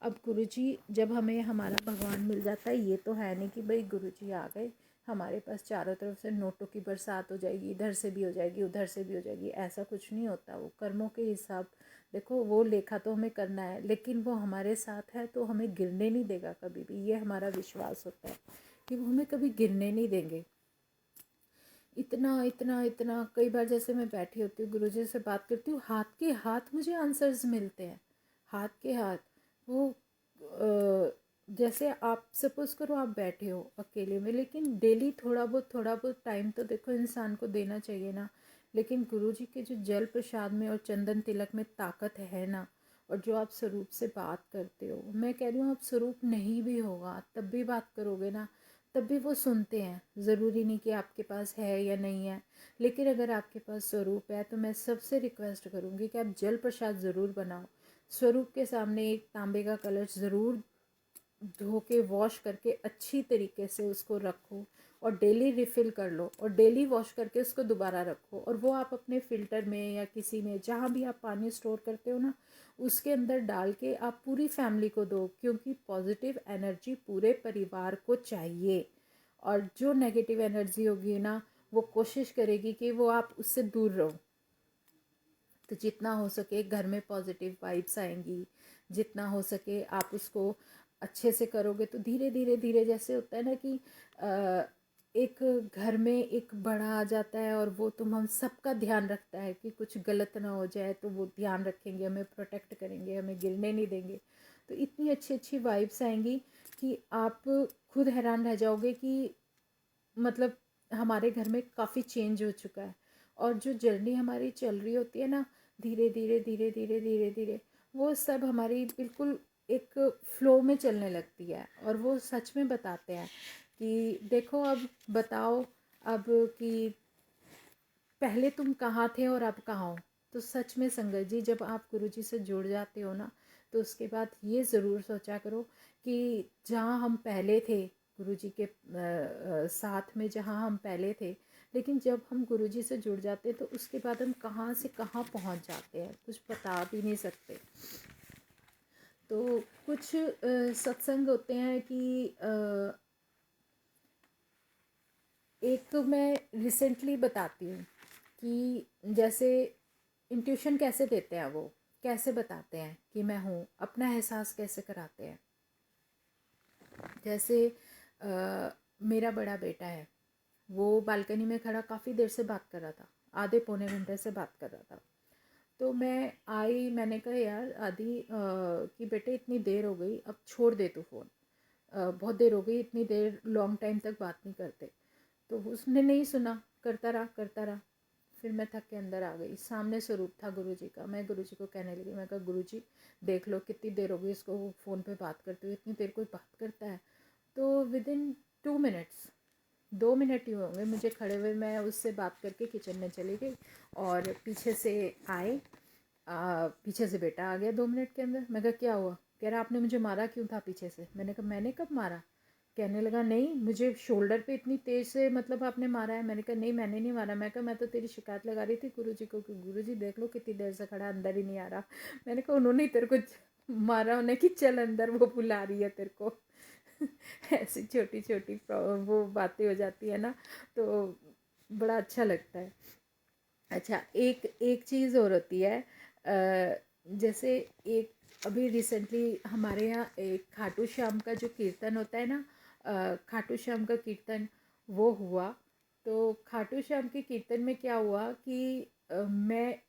अब गुरुजी जब हमें हमारा भगवान मिल जाता है, ये तो है नहीं कि भाई गुरुजी आ गए हमारे पास चारों तरफ से नोटों की बरसात हो जाएगी, इधर से भी हो जाएगी उधर से भी हो जाएगी, ऐसा कुछ नहीं होता। वो कर्मों के हिसाब, देखो वो लेखा तो हमें करना है, लेकिन वो हमारे साथ है तो हमें गिरने नहीं देगा कभी भी, ये हमारा विश्वास होता है कि वो हमें कभी गिरने नहीं देंगे। इतना इतना इतना, कई बार जैसे मैं बैठी होती हूँ गुरुजी से बात करती हूँ, हाथ के हाथ मुझे आंसर्स मिलते हैं, हाथ के हाथ। वो जैसे आप सपोज़ करो आप बैठे हो अकेले में, लेकिन डेली थोड़ा बहुत टाइम तो देखो इंसान को देना चाहिए ना। लेकिन गुरुजी के जो जल प्रसाद में और चंदन तिलक में ताकत है ना, और जो आप स्वरूप से बात करते हो, मैं कह रही हूँ आप स्वरूप नहीं भी होगा तब भी बात करोगे ना, तब भी वो सुनते हैं। ज़रूरी नहीं कि आपके पास है या नहीं है, लेकिन अगर आपके पास स्वरूप है तो मैं सबसे रिक्वेस्ट करूँगी कि आप जल प्रसाद ज़रूर बनाओ। स्वरूप के सामने एक तांबे का कलश ज़रूर धो के वॉश करके अच्छी तरीके से उसको रखो, और डेली रिफ़िल कर लो, और डेली वॉश करके उसको दोबारा रखो, और वो आप अपने फ़िल्टर में या किसी में जहाँ भी आप पानी स्टोर करते हो ना, उसके अंदर डाल के आप पूरी फैमिली को दो, क्योंकि पॉजिटिव एनर्जी पूरे परिवार को चाहिए। और जो नेगेटिव एनर्जी होगी ना, वो कोशिश करेगी कि वो आप उससे दूर रहो। तो जितना हो सके घर में पॉजिटिव वाइब्स आएंगी, जितना हो सके आप उसको अच्छे से करोगे, तो धीरे धीरे धीरे, जैसे होता है ना कि एक घर में एक बड़ा आ जाता है और वो तुम हम सबका ध्यान रखता है कि कुछ गलत ना हो जाए, तो वो ध्यान रखेंगे, हमें प्रोटेक्ट करेंगे, हमें गिरने नहीं देंगे। तो इतनी अच्छी अच्छी वाइब्स आएंगी कि आप खुद हैरान रह जाओगे कि मतलब हमारे घर में काफ़ी चेंज हो चुका है। और जो जर्नी हमारी चल रही होती है ना, धीरे धीरे धीरे धीरे धीरे धीरे, वो सब हमारी बिल्कुल एक फ्लो में चलने लगती है। और वो सच में बताते हैं कि देखो अब बताओ, अब कि पहले तुम कहाँ थे और अब कहाँ हो। तो सच में संगत जी, जब आप गुरुजी से जुड़ जाते हो ना, तो उसके बाद ये ज़रूर सोचा करो कि जहाँ हम पहले थे गुरुजी के साथ में, जहाँ हम पहले थे, लेकिन जब हम गुरुजी से जुड़ जाते हैं तो उसके बाद हम कहाँ से कहाँ पहुँच जाते हैं, कुछ बता भी नहीं सकते। तो कुछ सत्संग होते हैं कि एक तो मैं रिसेंटली बताती हूँ कि जैसे इंट्यूशन कैसे देते हैं, वो कैसे बताते हैं कि मैं हूँ, अपना एहसास कैसे कराते हैं। जैसे मेरा बड़ा बेटा है, वो बालकनी में खड़ा काफ़ी देर से बात कर रहा था, आधे पौने घंटे से बात कर रहा था। तो मैं आई, मैंने कहा यार आदि कि बेटे इतनी देर हो गई, अब छोड़ दे तू फ़ोन, बहुत देर हो गई, इतनी देर लॉन्ग टाइम तक बात नहीं करते। तो उसने नहीं सुना, करता रहा करता रहा। फिर मैं थक के अंदर आ गई, सामने स्वरूप था गुरुजी का। मैं गुरुजी को कहने लगी, मैं कहा गुरुजी देख लो कितनी देर हो गई इसको फ़ोन पे बात करते हुए, इतनी देर कोई बात करता है। तो विदिन 2 मिनट्स, 2 मिनट ही होंगे मुझे खड़े हुए, मैं उससे बात करके किचन में चली गई, और पीछे से आए, पीछे से बेटा आ गया 2 मिनट के अंदर। मैं कहा क्या हुआ? कह रहा आपने मुझे मारा क्यों था पीछे से? मैंने कहा मैंने कब मारा? कहने लगा नहीं, मुझे शोल्डर पे इतनी तेज़ से मतलब आपने मारा है। मैंने कहा नहीं मैंने नहीं मारा। मैं कहा मैं तो तेरी शिकायत लगा रही थी गुरुजी को कि गुरुजी देख लो कितनी देर से खड़ा, अंदर ही नहीं आ रहा। मैंने कहा उन्होंने ही तेरे को मारा, उन्हें कि चल अंदर, वो बुला रही है तेरे को। ऐसी छोटी छोटी वो बातें हो जाती है ना, तो बड़ा अच्छा लगता है। अच्छा, एक एक चीज़ और होती है, जैसे एक अभी रिसेंटली हमारे यहाँ एक खाटू श्याम का जो कीर्तन होता है ना, खाटू श्याम का कीर्तन वो हुआ। तो खाटू श्याम के कीर्तन में क्या हुआ कि मैं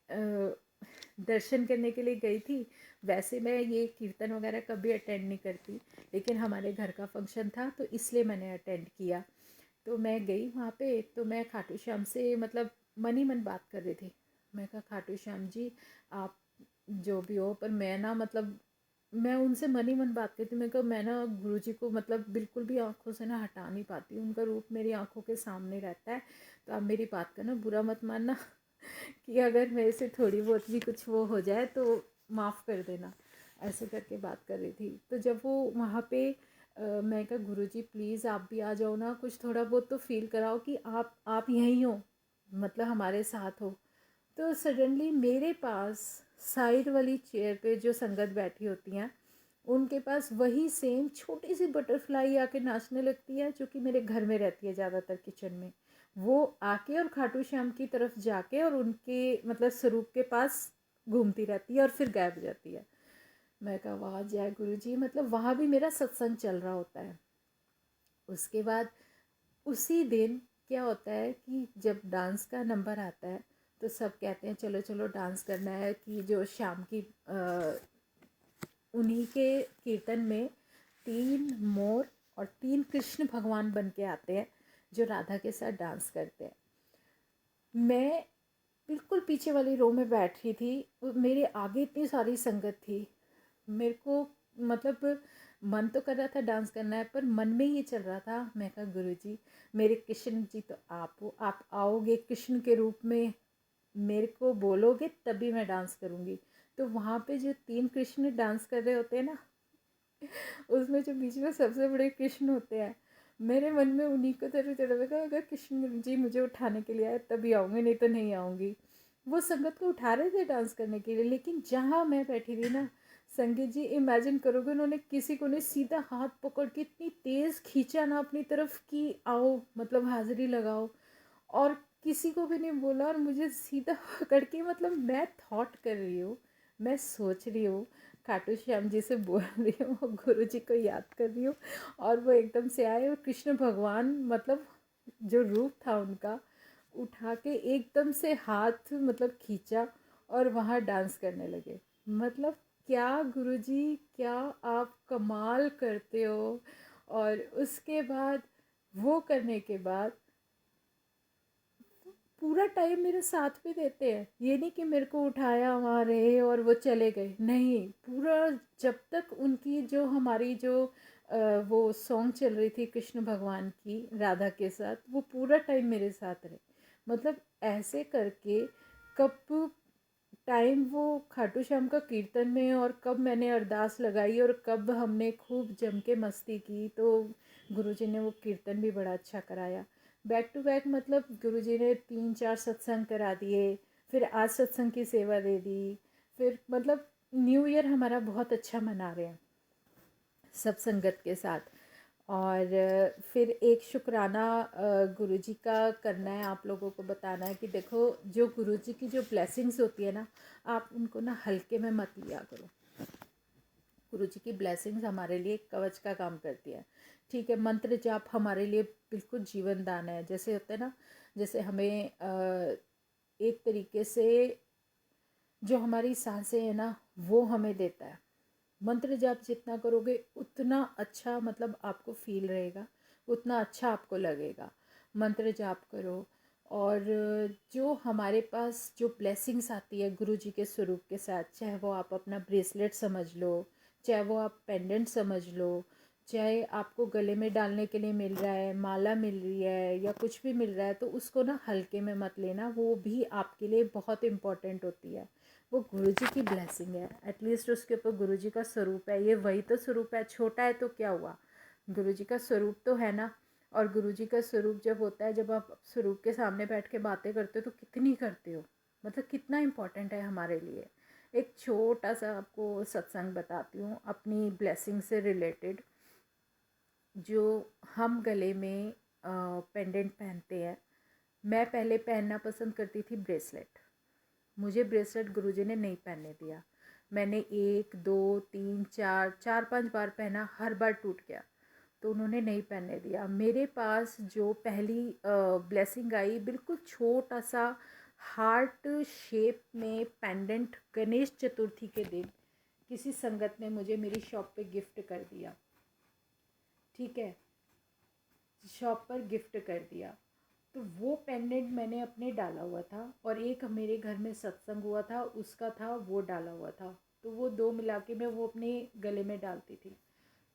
दर्शन करने के लिए गई थी। वैसे मैं ये कीर्तन वगैरह कभी अटेंड नहीं करती, लेकिन हमारे घर का फंक्शन था तो इसलिए मैंने अटेंड किया। तो मैं गई वहाँ पे, तो मैं खाटू श्याम से मतलब मन ही मन बात कर रही थी। मैं कहा खाटू श्याम जी आप जो भी हो, पर मैं ना मतलब मैं उनसे मन ही मन बात करती, मैं कहा मैं ना गुरुजी को मतलब बिल्कुल भी आँखों से ना हटा नहीं पाती, उनका रूप मेरी आँखों के सामने रहता है। तो आप मेरी बात का ना बुरा मत मानना कि अगर मेरे से थोड़ी बहुत भी कुछ वो हो जाए तो माफ़ कर देना, ऐसे करके बात कर रही थी। तो जब वो वहाँ पे मैं कहा गुरुजी प्लीज़ आप भी आ जाओ ना, कुछ थोड़ा बहुत तो फील कराओ कि आप यहीं हो, मतलब हमारे साथ हो। तो सडनली मेरे पास साइड वाली चेयर पे जो संगत बैठी होती हैं, उनके पास वही सेम छोटी सी बटरफ्लाई आके नाचने लगती है, जो कि मेरे घर में रहती है ज़्यादातर किचन में। वो आके और खाटू श्याम की तरफ जाके और उनके मतलब स्वरूप के पास घूमती रहती है और फिर गायब हो जाती है। मैं कहा वाह जय गुरु जी, मतलब वहाँ भी मेरा सत्संग चल रहा होता है। उसके बाद उसी दिन क्या होता है कि जब डांस का नंबर आता है तो सब कहते हैं चलो चलो डांस करना है, कि जो शाम की उन्हीं के कीर्तन में 3 मोर और 3 कृष्ण भगवान बन के आते हैं जो राधा के साथ डांस करते हैं। मैं बिल्कुल पीछे वाली रो में बैठ रही थी, मेरे आगे इतनी सारी संगत थी, मेरे को मतलब मन तो कर रहा था डांस करना है, पर मन में ये चल रहा था, मैं कहा गुरुजी मेरे कृष्ण जी तो आप हो, आप आओगे कृष्ण के रूप में, मेरे को बोलोगे तभी मैं डांस करूँगी। तो वहाँ पे जो 3 कृष्ण डांस कर रहे होते हैं ना, उसमें जो बीच में सबसे बड़े कृष्ण होते हैं, मेरे मन में उन्हीं को तरह चढ़ा था, अगर कृष्ण जी मुझे उठाने के लिए आए तभी आऊँगी, नहीं तो नहीं आऊँगी। वो संगत को उठा रहे थे डांस करने के लिए, लेकिन जहाँ मैं बैठी थी ना, संगीत जी इमेजिन करोगे उन्होंने किसी को ने सीधा हाथ पकड़ के इतनी तेज़ खींचा ना अपनी तरफ कि आओ मतलब हाजिरी लगाओ, और किसी को भी नहीं बोला, और मुझे सीधा पकड़ के मतलब मैं थॉट कर रही हूँ, मैं सोच रही हूँ, खाटू श्याम जी से बोल रही हूँ, गुरु जी को याद कर रही हूँ, और वो एकदम से आए और कृष्ण भगवान मतलब जो रूप था उनका उठा के एकदम से हाथ मतलब खींचा और वहाँ डांस करने लगे। मतलब क्या गुरुजी, क्या आप कमाल करते हो। और उसके बाद वो करने के बाद पूरा टाइम मेरे साथ भी देते हैं, ये नहीं कि मेरे को उठाया वहाँ रहे और वो चले गए, नहीं, पूरा जब तक उनकी जो हमारी जो वो सॉन्ग चल रही थी कृष्ण भगवान की राधा के साथ, वो पूरा टाइम मेरे साथ रहे। मतलब ऐसे करके कब टाइम वो खाटू श्याम का कीर्तन में और कब मैंने अरदास लगाई और कब हमने खूब जम के मस्ती की, तो गुरुजी ने वो कीर्तन भी बड़ा अच्छा कराया। बैक टू बैक मतलब गुरुजी ने 3-4 सत्संग करा दिए, फिर आज सत्संग की सेवा दे दी, फिर मतलब न्यू ईयर हमारा बहुत अच्छा मना रहे हैं सब संगत के साथ। और फिर एक शुक्राना गुरुजी का करना है, आप लोगों को बताना है कि देखो जो गुरुजी की जो ब्लेसिंग्स होती है ना, आप उनको ना हल्के में मत लिया करो। गुरुजी की ब्लेसिंग्स हमारे लिए कवच का काम करती है। ठीक है, मंत्र जाप हमारे लिए बिल्कुल जीवन दान है, जैसे होता है ना, जैसे हमें एक तरीके से जो हमारी सांसें हैं ना वो हमें देता है। मंत्र जाप जितना करोगे उतना अच्छा मतलब आपको फील रहेगा, उतना अच्छा आपको लगेगा। मंत्र जाप करो, और जो हमारे पास जो ब्लेसिंग्स आती है गुरु जी के स्वरूप के साथ, चाहे वो आप अपना ब्रेसलेट समझ लो, चाहे वो आप पेंडेंट समझ लो, चाहे आपको गले में डालने के लिए मिल रहा है, माला मिल रही है या कुछ भी मिल रहा है, तो उसको ना हल्के में मत लेना, वो भी आपके लिए बहुत इम्पॉर्टेंट होती है। वो गुरुजी की ब्लेसिंग है, एटलीस्ट उसके ऊपर गुरुजी का स्वरूप है, ये वही तो स्वरूप है, छोटा है तो क्या हुआ, गुरुजी का स्वरूप तो है ना। और गुरुजी का स्वरूप जब होता है, जब आप स्वरूप के सामने बैठ के बातें करते हो तो कितनी करते हो, मतलब कितना इम्पोर्टेंट है हमारे लिए। एक छोटा सा आपको सत्संग बताती हूँ अपनी ब्लेसिंग से रिलेटेड। जो हम गले में पेंडेंट पहनते हैं, मैं पहले पहनना पसंद करती थी ब्रेसलेट, मुझे ब्रेसलेट गुरुजी ने नहीं पहनने दिया। मैंने 1 2 3 4 4 5 बार पहना, हर बार टूट गया, तो उन्होंने नहीं पहनने दिया। मेरे पास जो पहली ब्लेसिंग आई, बिल्कुल छोटा सा हार्ट शेप में पेंडेंट गणेश चतुर्थी के दिन किसी संगत ने मुझे मेरी शॉप पे गिफ्ट कर दिया। ठीक है, शॉप पर गिफ्ट कर दिया। तो वो पेंडेंट मैंने अपने डाला हुआ था, और एक मेरे घर में सत्संग हुआ था उसका था वो डाला हुआ था। तो वो 2 मिला के मैं वो अपने गले में डालती थी।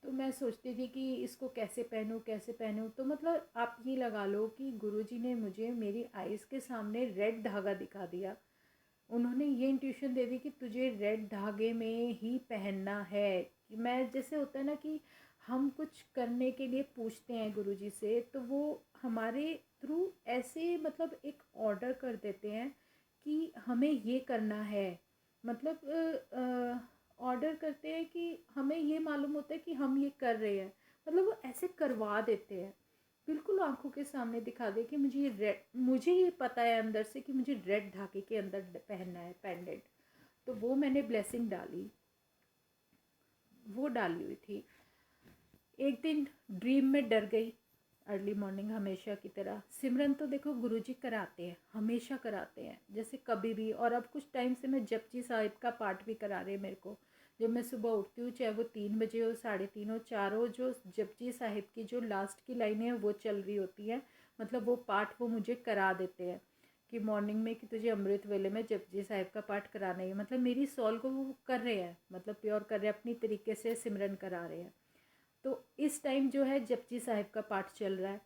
तो मैं सोचती थी कि इसको कैसे पहनूँ कैसे पहनूँ। तो मतलब आप ये लगा लो कि गुरुजी ने मुझे मेरी आइज़ के सामने रेड धागा दिखा दिया। उन्होंने ये इंट्यूशन दे दी कि तुझे रेड धागे में ही पहनना है। कि मैं जैसे होता है ना कि हम कुछ करने के लिए पूछते हैं गुरुजी से, तो वो हमारे थ्रू ऐसे मतलब एक ऑर्डर कर देते हैं कि हमें ये करना है। मतलब ऑर्डर करते हैं कि हमें ये मालूम होता है कि हम ये कर रहे हैं, मतलब वो ऐसे करवा देते हैं, बिल्कुल आंखों के सामने दिखा दे कि मुझे ये रेड, मुझे ये पता है अंदर से कि मुझे रेड धागे के अंदर पहनना है पेंडेंट। तो वो मैंने ब्लेसिंग डाली, वो डाली हुई थी। एक दिन ड्रीम में डर गई, अर्ली मॉर्निंग हमेशा की तरह। सिमरन तो देखो गुरुजी कराते हैं, हमेशा कराते हैं, जैसे कभी भी। और अब कुछ टाइम से मैं जपजी साहिब का पाठ भी करा रहे हैं मेरे को। जब मैं सुबह उठती हूँ, चाहे वो 3 बजे हो, 3:30 हो, 4 हो, जो जपजी साहिब की जो लास्ट की लाइनें हैं वो चल रही होती है। मतलब वो पाठ वो मुझे करा देते हैं कि मॉर्निंग में कि तुझे अमृत वेले में जपजी साहिब का पाठ कराना है। मतलब मेरी सॉल को वो कर रहे हैं, मतलब प्योर कर रहे हैं, अपनी तरीके से सिमरन करा रहे हैं। तो इस टाइम जो है जपजी साहिब का पाठ चल रहा है।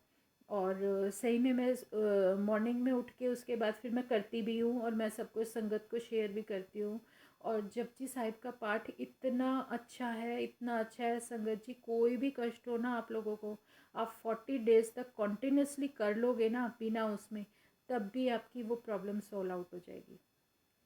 और सही में मैं मॉर्निंग में उठ के उसके बाद फिर मैं करती भी हूँ, और मैं सबको संगत को शेयर भी करती हूँ। और जपजी साहिब का पाठ इतना अच्छा है, इतना अच्छा है संगत जी। कोई भी कष्ट हो ना आप लोगों को, आप 40 डेज तक कॉन्टिन्यूसली कर लोगे ना बिना उसमें, तब भी आपकी वो प्रॉब्लम सॉल्व आउट हो जाएगी।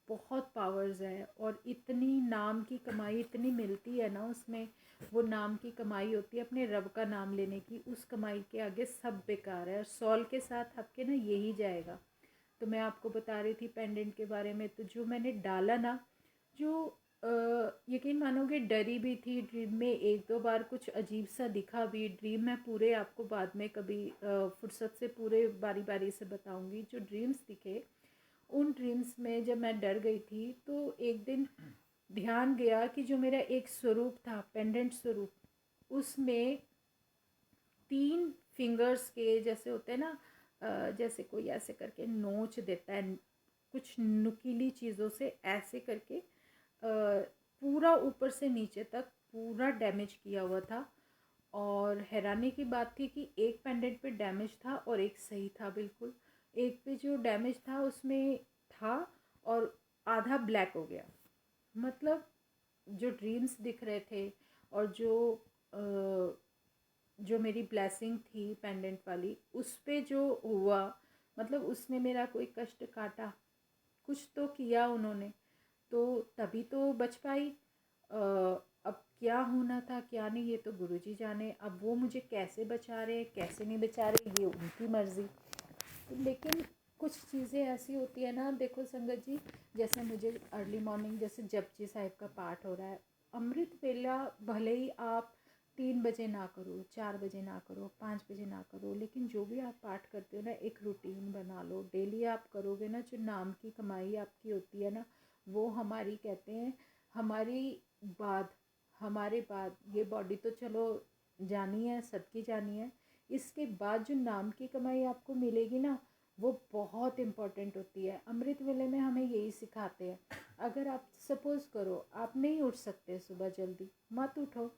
बहुत पावर्स है, और इतनी नाम की कमाई इतनी मिलती है ना उसमें। वो नाम की कमाई होती है अपने रब का नाम लेने की, उस कमाई के आगे सब बेकार है। और सॉल के साथ आपके ना यही जाएगा। तो मैं आपको बता रही थी पेंडेंट के बारे में। तो जो मैंने डाला ना, जो यकीन मानोगे डरी भी थी ड्रीम में, 1-2 बार कुछ अजीब सा दिखा भी ड्रीम में। पूरे आपको बाद में कभी फुर्सत से पूरे बारी बारी से बताऊंगी जो ड्रीम्स दिखे। उन ड्रीम्स में जब मैं डर गई थी, तो एक दिन ध्यान गया कि जो मेरा एक स्वरूप था, पेंडेंट स्वरूप, उसमें 3 फिंगर्स के जैसे होते हैं ना, जैसे कोई ऐसे करके नोच देता है कुछ नुकीली चीज़ों से, ऐसे करके पूरा ऊपर से नीचे तक पूरा डैमेज किया हुआ था। और हैरानी की बात थी कि एक पेंडेंट पे डैमेज था और एक सही था बिल्कुल। एक पे जो डैमेज था उसमें था, और आधा ब्लैक हो गया। मतलब जो ड्रीम्स दिख रहे थे, और जो मेरी ब्लेसिंग थी पेंडेंट वाली, उस पे जो हुआ, मतलब उसने मेरा कोई कष्ट काटा, कुछ तो किया उन्होंने, तो तभी तो बच पाई। अब क्या होना था क्या नहीं, ये तो गुरुजी जाने। अब वो मुझे कैसे बचा रहे कैसे नहीं बचा रहे, ये उनकी मर्ज़ी। लेकिन कुछ चीज़ें ऐसी होती है ना, देखो संगत जी, जैसे मुझे अर्ली मॉर्निंग जैसे जपजी साहिब का पाठ हो रहा है, अमृत वेला भले ही आप 3 बजे ना करो, 4 बजे ना करो, 5 बजे ना करो, लेकिन जो भी आप पाठ करते हो ना, एक रूटीन बना लो। डेली आप करोगे ना, जो नाम की कमाई आपकी होती है ना, वो हमारी कहते हैं हमारी बाद हमारे बाद ये बॉडी तो चलो जानी है, सबकी जानी है। इसके बाद जो नाम की कमाई आपको मिलेगी ना, वो बहुत इम्पॉर्टेंट होती है। अमृत वेले में हमें यही सिखाते हैं। अगर आप सपोज़ करो आप नहीं उठ सकते सुबह जल्दी, मत उठो।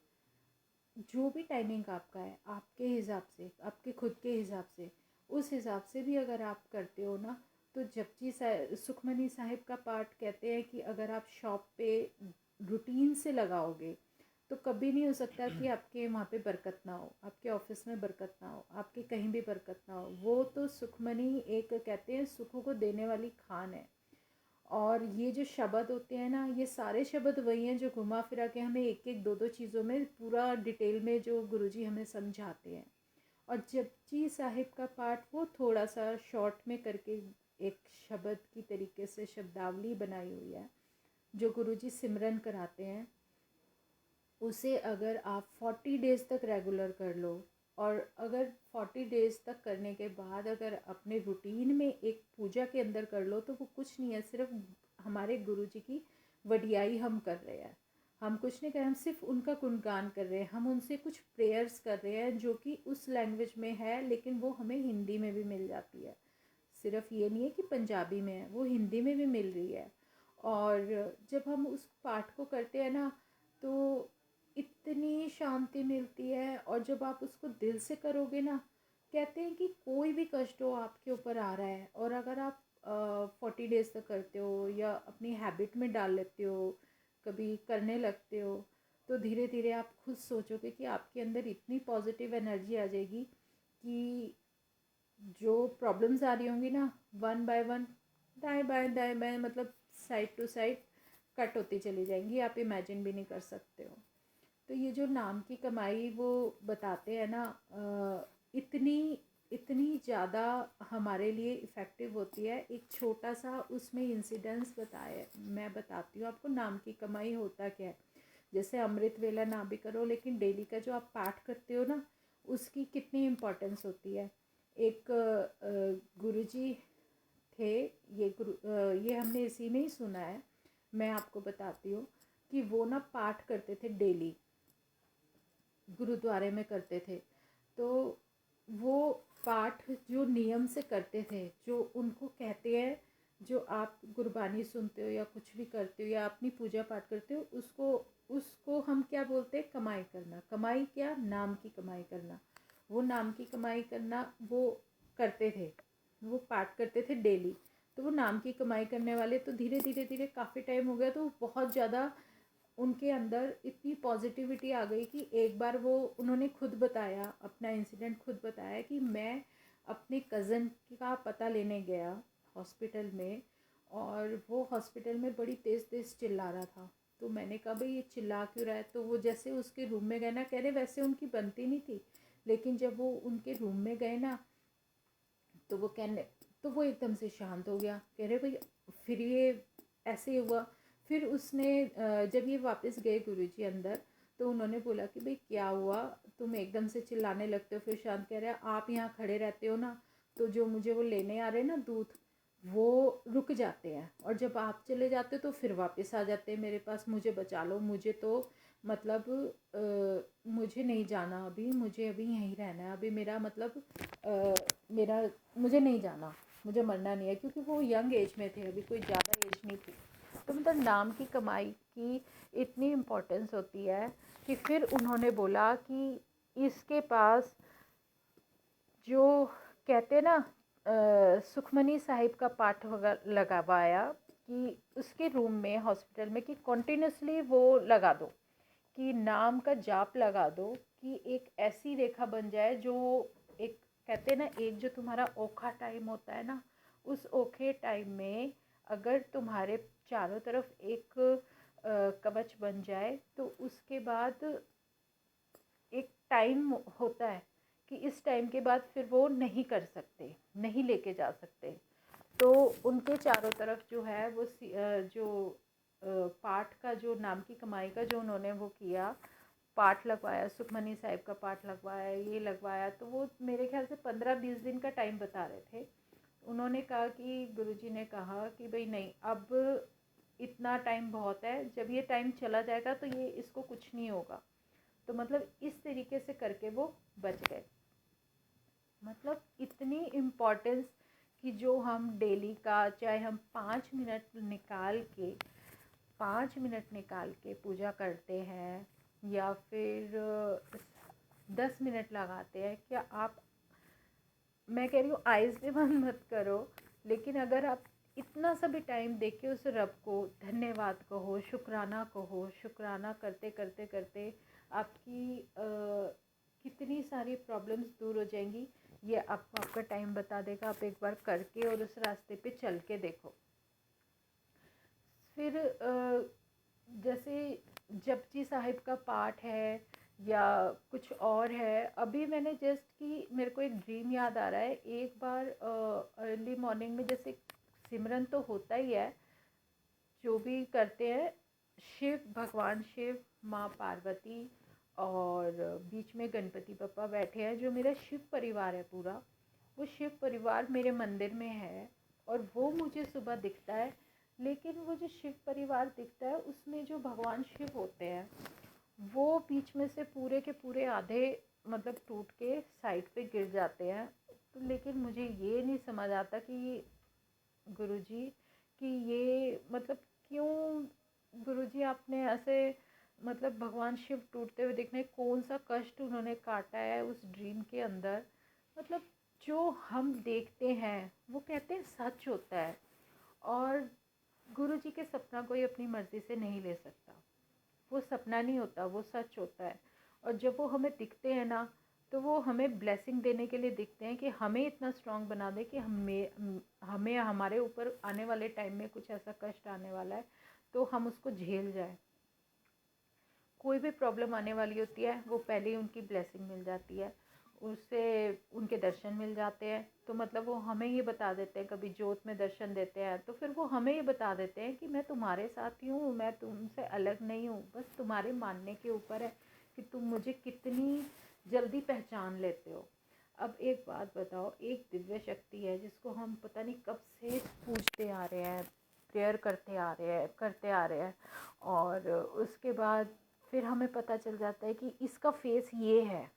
जो भी टाइमिंग आपका है, आपके हिसाब से, आपके खुद के हिसाब से, उस हिसाब से भी अगर आप करते हो ना, तो जपजी सुखमनी साहिब का पाठ कहते हैं कि अगर आप शॉप पे रूटीन से लगाओगे, तो कभी नहीं हो सकता कि आपके वहाँ पे बरकत ना हो, आपके ऑफिस में बरकत ना हो, आपके कहीं भी बरकत ना हो। वो तो सुखमनी एक कहते हैं सुखों को देने वाली खान है। और ये जो शब्द होते हैं ना, ये सारे शब्द वही हैं जो घुमा फिरा के हमें एक एक दो दो चीज़ों में पूरा डिटेल में जो गुरुजी हमें समझाते हैं। और जपजी साहिब का पाठ वो थोड़ा सा शॉर्ट में करके एक शब्द की तरीके से शब्दावली बनाई हुई है जो गुरुजी सिमरन कराते हैं। उसे अगर आप 40 डेज़ तक रेगुलर कर लो, और अगर 40 डेज़ तक करने के बाद अगर अपने रूटीन में एक पूजा के अंदर कर लो, तो वो कुछ नहीं है, सिर्फ हमारे गुरुजी की वडियाई हम कर रहे हैं। हम कुछ नहीं कर रहे, हम सिर्फ उनका गुणगान कर रहे हैं, हम उनसे कुछ प्रेयर्स कर रहे हैं जो कि उस लैंग्वेज में है, लेकिन वो हमें हिंदी में भी मिल जाती है। सिर्फ ये नहीं है कि पंजाबी में है, वो हिंदी में भी मिल रही है। और जब हम उस पाठ को करते हैं ना तो इतनी शांति मिलती है। और जब आप उसको दिल से करोगे ना, कहते हैं कि कोई भी कष्ट हो आपके ऊपर आ रहा है और अगर आप 40 डेज तक करते हो या अपनी हैबिट में डाल लेते हो, कभी करने लगते हो, तो धीरे धीरे आप खुद सोचोगे कि आपके अंदर इतनी पॉजिटिव एनर्जी आ जाएगी कि जो प्रॉब्लम्स आ रही होंगी ना, वन बाय वन, दाएं बाएं मतलब साइड टू साइड कट होती चली जाएंगी। आप इमेजिन भी नहीं कर सकते हो। तो ये जो नाम की कमाई वो बताते हैं ना, इतनी इतनी ज़्यादा हमारे लिए इफ़ेक्टिव होती है। एक छोटा सा उसमें इंसिडेंस बताया, मैं बताती हूँ आपको नाम की कमाई होता क्या है। जैसे अमृत वेला ना भी करो, लेकिन डेली का जो आप पाठ करते हो ना, उसकी कितनी इम्पोर्टेंस होती है। एक गुरुजी थे, ये हमने इसी में ही सुना है, मैं आपको बताती हूँ कि वो ना पाठ करते थे डेली, गुरुद्वारे में करते थे। तो वो पाठ जो नियम से करते थे, जो उनको कहते हैं, जो आप गुरबानी सुनते हो या कुछ भी करते हो या अपनी पूजा पाठ करते हो, उसको उसको हम क्या बोलते हैं, कमाई करना। कमाई क्या, नाम की कमाई करना। वो नाम की कमाई करना वो करते थे, वो पाठ करते थे डेली। तो वो नाम की कमाई करने वाले तो धीरे धीरे धीरे काफ़ी टाइम हो गया, तो बहुत ज़्यादा उनके अंदर इतनी पॉजिटिविटी आ गई कि एक बार वो उन्होंने खुद बताया, अपना इंसिडेंट खुद बताया कि मैं अपने कज़न का पता लेने गया हॉस्पिटल में, और वो हॉस्पिटल में बड़ी तेज़ तेज़ चिल्ला रहा था। तो मैंने कहा भाई ये चिल्ला क्यों रहा है। तो वो जैसे उसके रूम में गए ना, कह रहे वैसे उनकी बनती नहीं थी, लेकिन जब वो उनके रूम में गए ना, तो वो कहने, तो वो एकदम से शांत हो गया। कह रहे भाई फिर ये ऐसे हुआ। फिर उसने जब ये वापस गए गुरुजी अंदर, तो उन्होंने बोला कि भाई क्या हुआ, तुम एकदम से चिल्लाने लगते हो फिर शांत। कह रहे आप यहाँ खड़े रहते हो ना, तो जो मुझे वो लेने आ रहे हैं ना दूध, वो रुक जाते हैं, और जब आप चले जाते हो तो फिर वापस आ जाते हैं मेरे पास। मुझे बचा लो, मुझे तो मतलब मुझे नहीं जाना अभी, मुझे अभी यहीं रहना है अभी। मेरा मतलब मेरा मुझे नहीं जाना, मुझे मरना नहीं है, क्योंकि वो यंग एज में थे, अभी कोई ज़्यादा एज नहीं थी। तो मतलब नाम की कमाई की इतनी इम्पोर्टेंस होती है कि फिर उन्होंने बोला कि इसके पास जो कहते ना सुखमनी साहिब का पाठ लगवाया कि उसके रूम में हॉस्पिटल में, कि कॉन्टिन्यूसली वो लगा दो, कि नाम का जाप लगा दो, कि एक ऐसी रेखा बन जाए जो एक कहते ना, एक जो तुम्हारा ओखा टाइम होता है ना, उस ओखे टाइम में अगर तुम्हारे चारों तरफ एक कवच बन जाए, तो उसके बाद एक टाइम होता है कि इस टाइम के बाद फिर वो नहीं कर सकते, नहीं लेके जा सकते। तो उनके चारों तरफ जो है वो जो पाठ का, जो नाम की कमाई का जो उन्होंने वो किया, पाठ लगवाया, सुखमनी साहिब का पाठ लगवाया, ये लगवाया। तो वो मेरे ख्याल से 15-20 दिन का टाइम बता रहे थे। उन्होंने कहा कि गुरुजी ने कहा कि भाई नहीं, अब इतना टाइम बहुत है, जब ये टाइम चला जाएगा तो ये इसको कुछ नहीं होगा। तो मतलब इस तरीके से करके वो बच गए। मतलब इतनी इम्पोर्टेंस कि जो हम डेली का, चाहे हम 5 मिनट निकाल के पूजा करते हैं, या फिर 10 मिनट लगाते हैं, क्या आप, मैं कह रही हूँ आइज़ भी बंद मत करो, लेकिन अगर आप इतना सा भी टाइम दे के उस रब को धन्यवाद कहो, शुक्राना कहो, शुक्राना करते करते करते आपकी कितनी सारी प्रॉब्लम्स दूर हो जाएंगी। ये आपको आपका टाइम बता देगा। आप एक बार करके और उस रास्ते पे चल के देखो। फिर जैसे जपजी साहिब का पाठ है या कुछ और है। अभी मैंने जस्ट कि मेरे को एक ड्रीम याद आ रहा है। एक बार अर्ली मॉर्निंग में जैसे सिमरन तो होता ही है, जो भी करते हैं, शिव, भगवान शिव, माँ पार्वती, और बीच में गणपति बप्पा बैठे हैं। जो मेरा शिव परिवार है पूरा, वो शिव परिवार मेरे मंदिर में है, और वो मुझे सुबह दिखता है। लेकिन वो जो शिव परिवार दिखता है, उसमें जो भगवान शिव होते हैं, वो बीच में से पूरे के पूरे आधे मतलब टूट के साइड पे गिर जाते हैं। तो लेकिन मुझे ये नहीं समझ आता कि गुरुजी कि ये मतलब क्यों गुरुजी आपने ऐसे मतलब भगवान शिव टूटते हुए दिखने, कौन सा कष्ट उन्होंने काटा है उस ड्रीम के अंदर। मतलब जो हम देखते हैं वो कहते हैं सच होता है, और गुरुजी के सपना कोई अपनी मर्ज़ी से नहीं ले सकता। वो सपना नहीं होता, वो सच होता है। और जब वो हमें दिखते हैं ना, तो वो हमें ब्लेसिंग देने के लिए दिखते हैं कि हमें इतना स्ट्रांग बना दे कि हमें हमारे ऊपर आने वाले टाइम में कुछ ऐसा कष्ट आने वाला है तो हम उसको झेल जाए। कोई भी प्रॉब्लम आने वाली होती है, वो पहले ही उनकी ब्लेसिंग मिल जाती है, उससे उनके दर्शन मिल जाते हैं। तो मतलब वो हमें ये बता देते हैं, कभी जोत में दर्शन देते हैं तो फिर वो हमें ये बता देते हैं कि मैं तुम्हारे साथ ही हूँ, मैं तुमसे अलग नहीं हूँ, बस तुम्हारे मानने के ऊपर है कि तुम मुझे कितनी जल्दी पहचान लेते हो। अब एक बात बताओ, एक दिव्य शक्ति है जिसको हम पता नहीं कब से पूजते आ रहे हैं, प्रेयर करते आ रहे हैं, और उसके बाद फिर हमें पता चल जाता है कि इसका फेस ये है।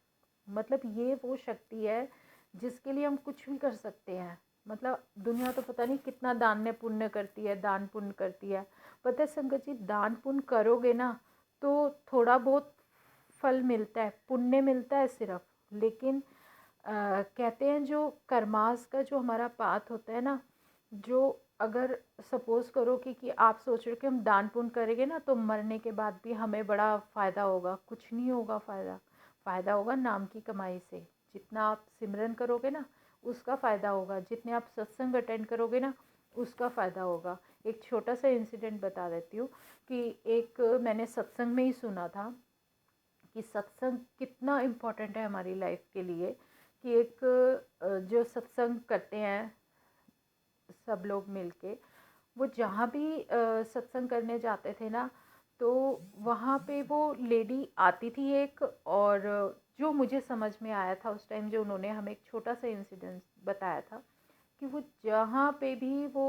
मतलब ये वो शक्ति है जिसके लिए हम कुछ भी कर सकते हैं। मतलब दुनिया तो पता नहीं कितना दान पुण्य करती है, दान पुण्य करती है। पता है संगत जी, दान पुण्य करोगे ना तो थोड़ा बहुत फल मिलता है, पुण्य मिलता है सिर्फ। लेकिन कहते हैं जो कर्मास का जो हमारा पाथ होता है ना, जो अगर सपोज़ करो कि आप सोच रहे हो कि हम दान पुण्य करेंगे ना तो मरने के बाद भी हमें बड़ा फ़ायदा होगा, कुछ नहीं होगा फ़ायदा। फ़ायदा होगा नाम की कमाई से। जितना आप सिमरन करोगे ना उसका फ़ायदा होगा, जितने आप सत्संग अटेंड करोगे ना उसका फ़ायदा होगा। एक छोटा सा इंसिडेंट बता देती हूँ कि एक मैंने सत्संग में ही सुना था कि सत्संग कितना इम्पोर्टेंट है हमारी लाइफ के लिए। कि एक जो सत्संग करते हैं सब लोग मिलके, वो जहाँ भी सत्संग करने जाते थे ना, तो वहाँ पे वो लेडी आती थी एक, और जो मुझे समझ में आया था उस टाइम, जो उन्होंने हमें एक छोटा सा इंसिडेंट बताया था कि वो जहाँ पे भी वो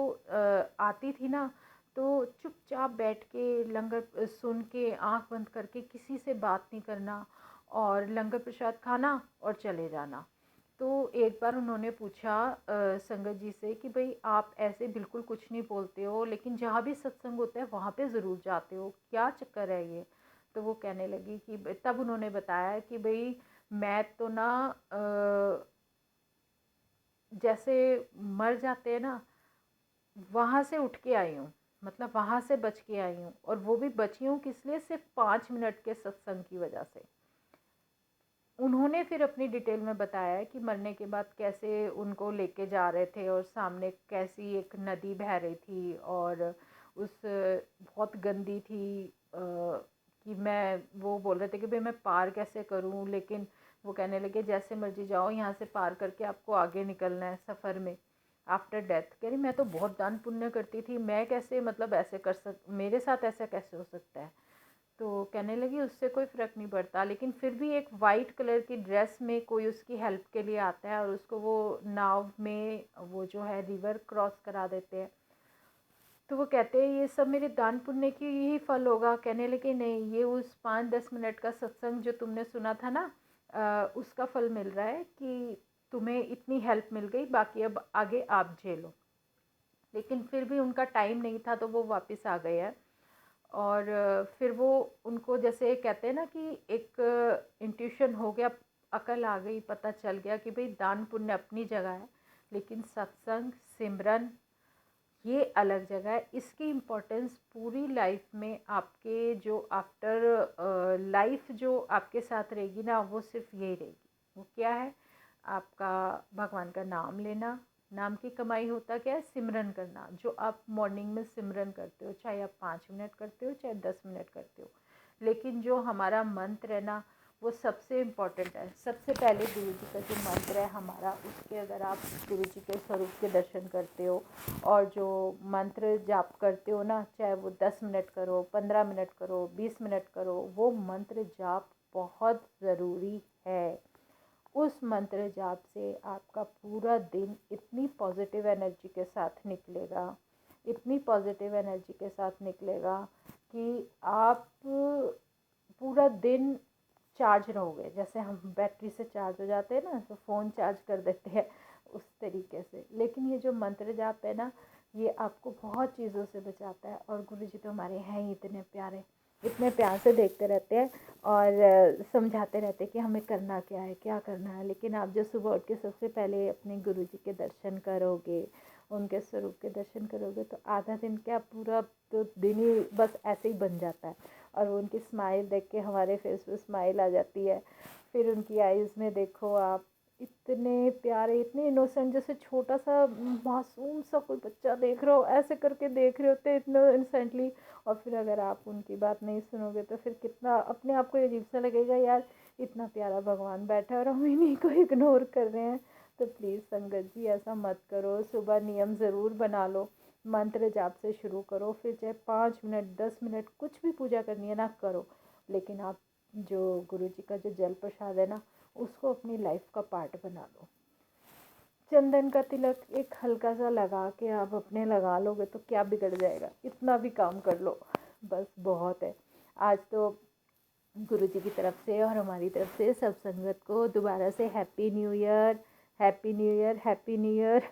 आती थी ना, तो चुपचाप बैठ के लंगर सुन के आंख बंद करके किसी से बात नहीं करना, और लंगर प्रसाद खाना और चले जाना। तो एक बार उन्होंने पूछा संगत जी से कि भाई आप ऐसे बिल्कुल कुछ नहीं बोलते हो, लेकिन जहाँ भी सत्संग होता है वहाँ पे ज़रूर जाते हो, क्या चक्कर है ये। तो वो कहने लगी कि तब उन्होंने बताया कि भाई मैं तो ना जैसे मर जाते हैं ना, वहाँ से उठ के आई हूँ, मतलब वहाँ से बच के आई हूँ, और वो भी बची हूँ किस लिए, सिर्फ 5 मिनट के सत्संग की वजह से। उन्होंने फिर अपनी डिटेल में बताया कि मरने के बाद कैसे उनको लेके जा रहे थे, और सामने कैसी एक नदी बह रही थी, और उस बहुत गंदी थी, कि मैं वो बोल रहे थे कि भाई मैं पार कैसे करूं, लेकिन वो कहने लगे जैसे मर्जी जाओ, यहाँ से पार करके आपको आगे निकलना है सफ़र में आफ्टर डेथ। कह रही मैं तो बहुत दान पुण्य करती थी, मैं कैसे मतलब ऐसे मेरे साथ ऐसा कैसे हो सकता है। तो कहने लगी उससे कोई फ़र्क नहीं पड़ता, लेकिन फिर भी एक वाइट कलर की ड्रेस में कोई उसकी हेल्प के लिए आता है, और उसको वो नाव में वो जो है रिवर क्रॉस करा देते हैं। तो वो कहते हैं ये सब मेरे दान पुण्य की यही फल होगा। कहने लगे नहीं, ये उस 5-10 मिनट का सत्संग जो तुमने सुना था ना, उसका फल मिल रहा है कि तुम्हें इतनी हेल्प मिल गई, बाकी अब आगे आप झेलो। लेकिन फिर भी उनका टाइम नहीं था तो वो वापस आ गए हैं। और फिर वो उनको जैसे कहते हैं ना कि एक इंट्यूशन हो गया, अकल आ गई, पता चल गया कि भाई दान पुण्य अपनी जगह है, लेकिन सत्संग सिमरन ये अलग जगह है। इसकी इम्पोर्टेंस पूरी लाइफ में आपके जो आफ्टर लाइफ जो आपके साथ रहेगी ना, वो सिर्फ यही रहेगी। वो क्या है, आपका भगवान का नाम लेना। नाम की कमाई होता क्या है, सिमरन करना। जो आप मॉर्निंग में सिमरन करते हो, चाहे आप 5 मिनट करते हो चाहे 10 मिनट करते हो, लेकिन जो हमारा मंत्र है ना, वो सबसे इम्पॉर्टेंट है। सबसे पहले गुरु जी का जो मंत्र है हमारा, उसके अगर आप गुरु जी के स्वरूप के दर्शन करते हो, और जो मंत्र जाप करते हो ना, चाहे वो 10 मिनट करो, 15 मिनट करो, 20 मिनट करो, वो मंत्र जाप बहुत ज़रूरी है। उस मंत्र जाप से आपका पूरा दिन इतनी पॉजिटिव एनर्जी के साथ निकलेगा, इतनी पॉजिटिव एनर्जी के साथ निकलेगा कि आप पूरा दिन चार्ज रहोगे। जैसे हम बैटरी से चार्ज हो जाते हैं ना, तो फ़ोन चार्ज कर देते हैं, उस तरीके से। लेकिन ये जो मंत्र जाप है ना, ये आपको बहुत चीज़ों से बचाता है। और गुरुजी तो हमारे हैं ही इतने प्यारे, इतने प्यार से देखते रहते हैं और समझाते रहते हैं कि हमें करना क्या है, क्या करना है। लेकिन आप जो सुबह उठ के सबसे पहले अपने गुरुजी के दर्शन करोगे, उनके स्वरूप के दर्शन करोगे, तो आधा दिन क्या, पूरा तो दिन ही बस ऐसे ही बन जाता है। और वो उनकी स्माइल देख के हमारे फेस पे स्माइल आ जाती है। फिर उनकी आईज़ में देखो आप, इतने प्यारे, इतने इनोसेंट, जैसे छोटा सा मासूम सा कोई बच्चा देख रहे हो, ऐसे करके देख रहे होते इतना इनोसेंटली। और फिर अगर आप उनकी बात नहीं सुनोगे तो फिर कितना अपने आप को अजीब सा लगेगा, यार इतना प्यारा भगवान बैठा है और हम इन्हीं को इग्नोर कर रहे हैं। तो प्लीज़ संगत जी ऐसा मत करो। सुबह नियम ज़रूर बना लो, मंत्र जाप से शुरू करो, फिर चाहे 5 मिनट 10 मिनट कुछ भी पूजा करनी है ना करो। लेकिन आप जो गुरु जी का जो जल प्रसाद है ना, उसको अपनी लाइफ का पार्ट बना लो। चंदन का तिलक एक हल्का सा लगा के आप अपने लगा लोगे तो क्या बिगड़ जाएगा, इतना भी काम कर लो, बस बहुत है। आज तो गुरु जी की तरफ से और हमारी तरफ से सब संगत को दोबारा से happy new year, happy new year, happy new year.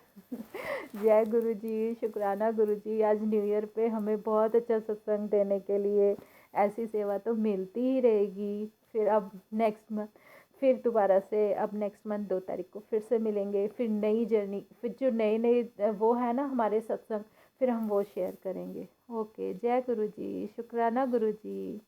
जय गुरु जी, शुक्राना गुरु जी आज न्यू ईयर पे हमें बहुत अच्छा सत्संग देने के लिए। ऐसी सेवा तो मिलती ही रहेगी। फिर अब नेक्स्ट मंथ फिर दोबारा से, अब नेक्स्ट मंथ 2 तारीख को फिर से मिलेंगे, फिर नई जर्नी, फिर जो नए नए वो है ना हमारे सत्संग, फिर हम वो शेयर करेंगे। ओके, जय गुरु जी, शुक्राना गुरु जी।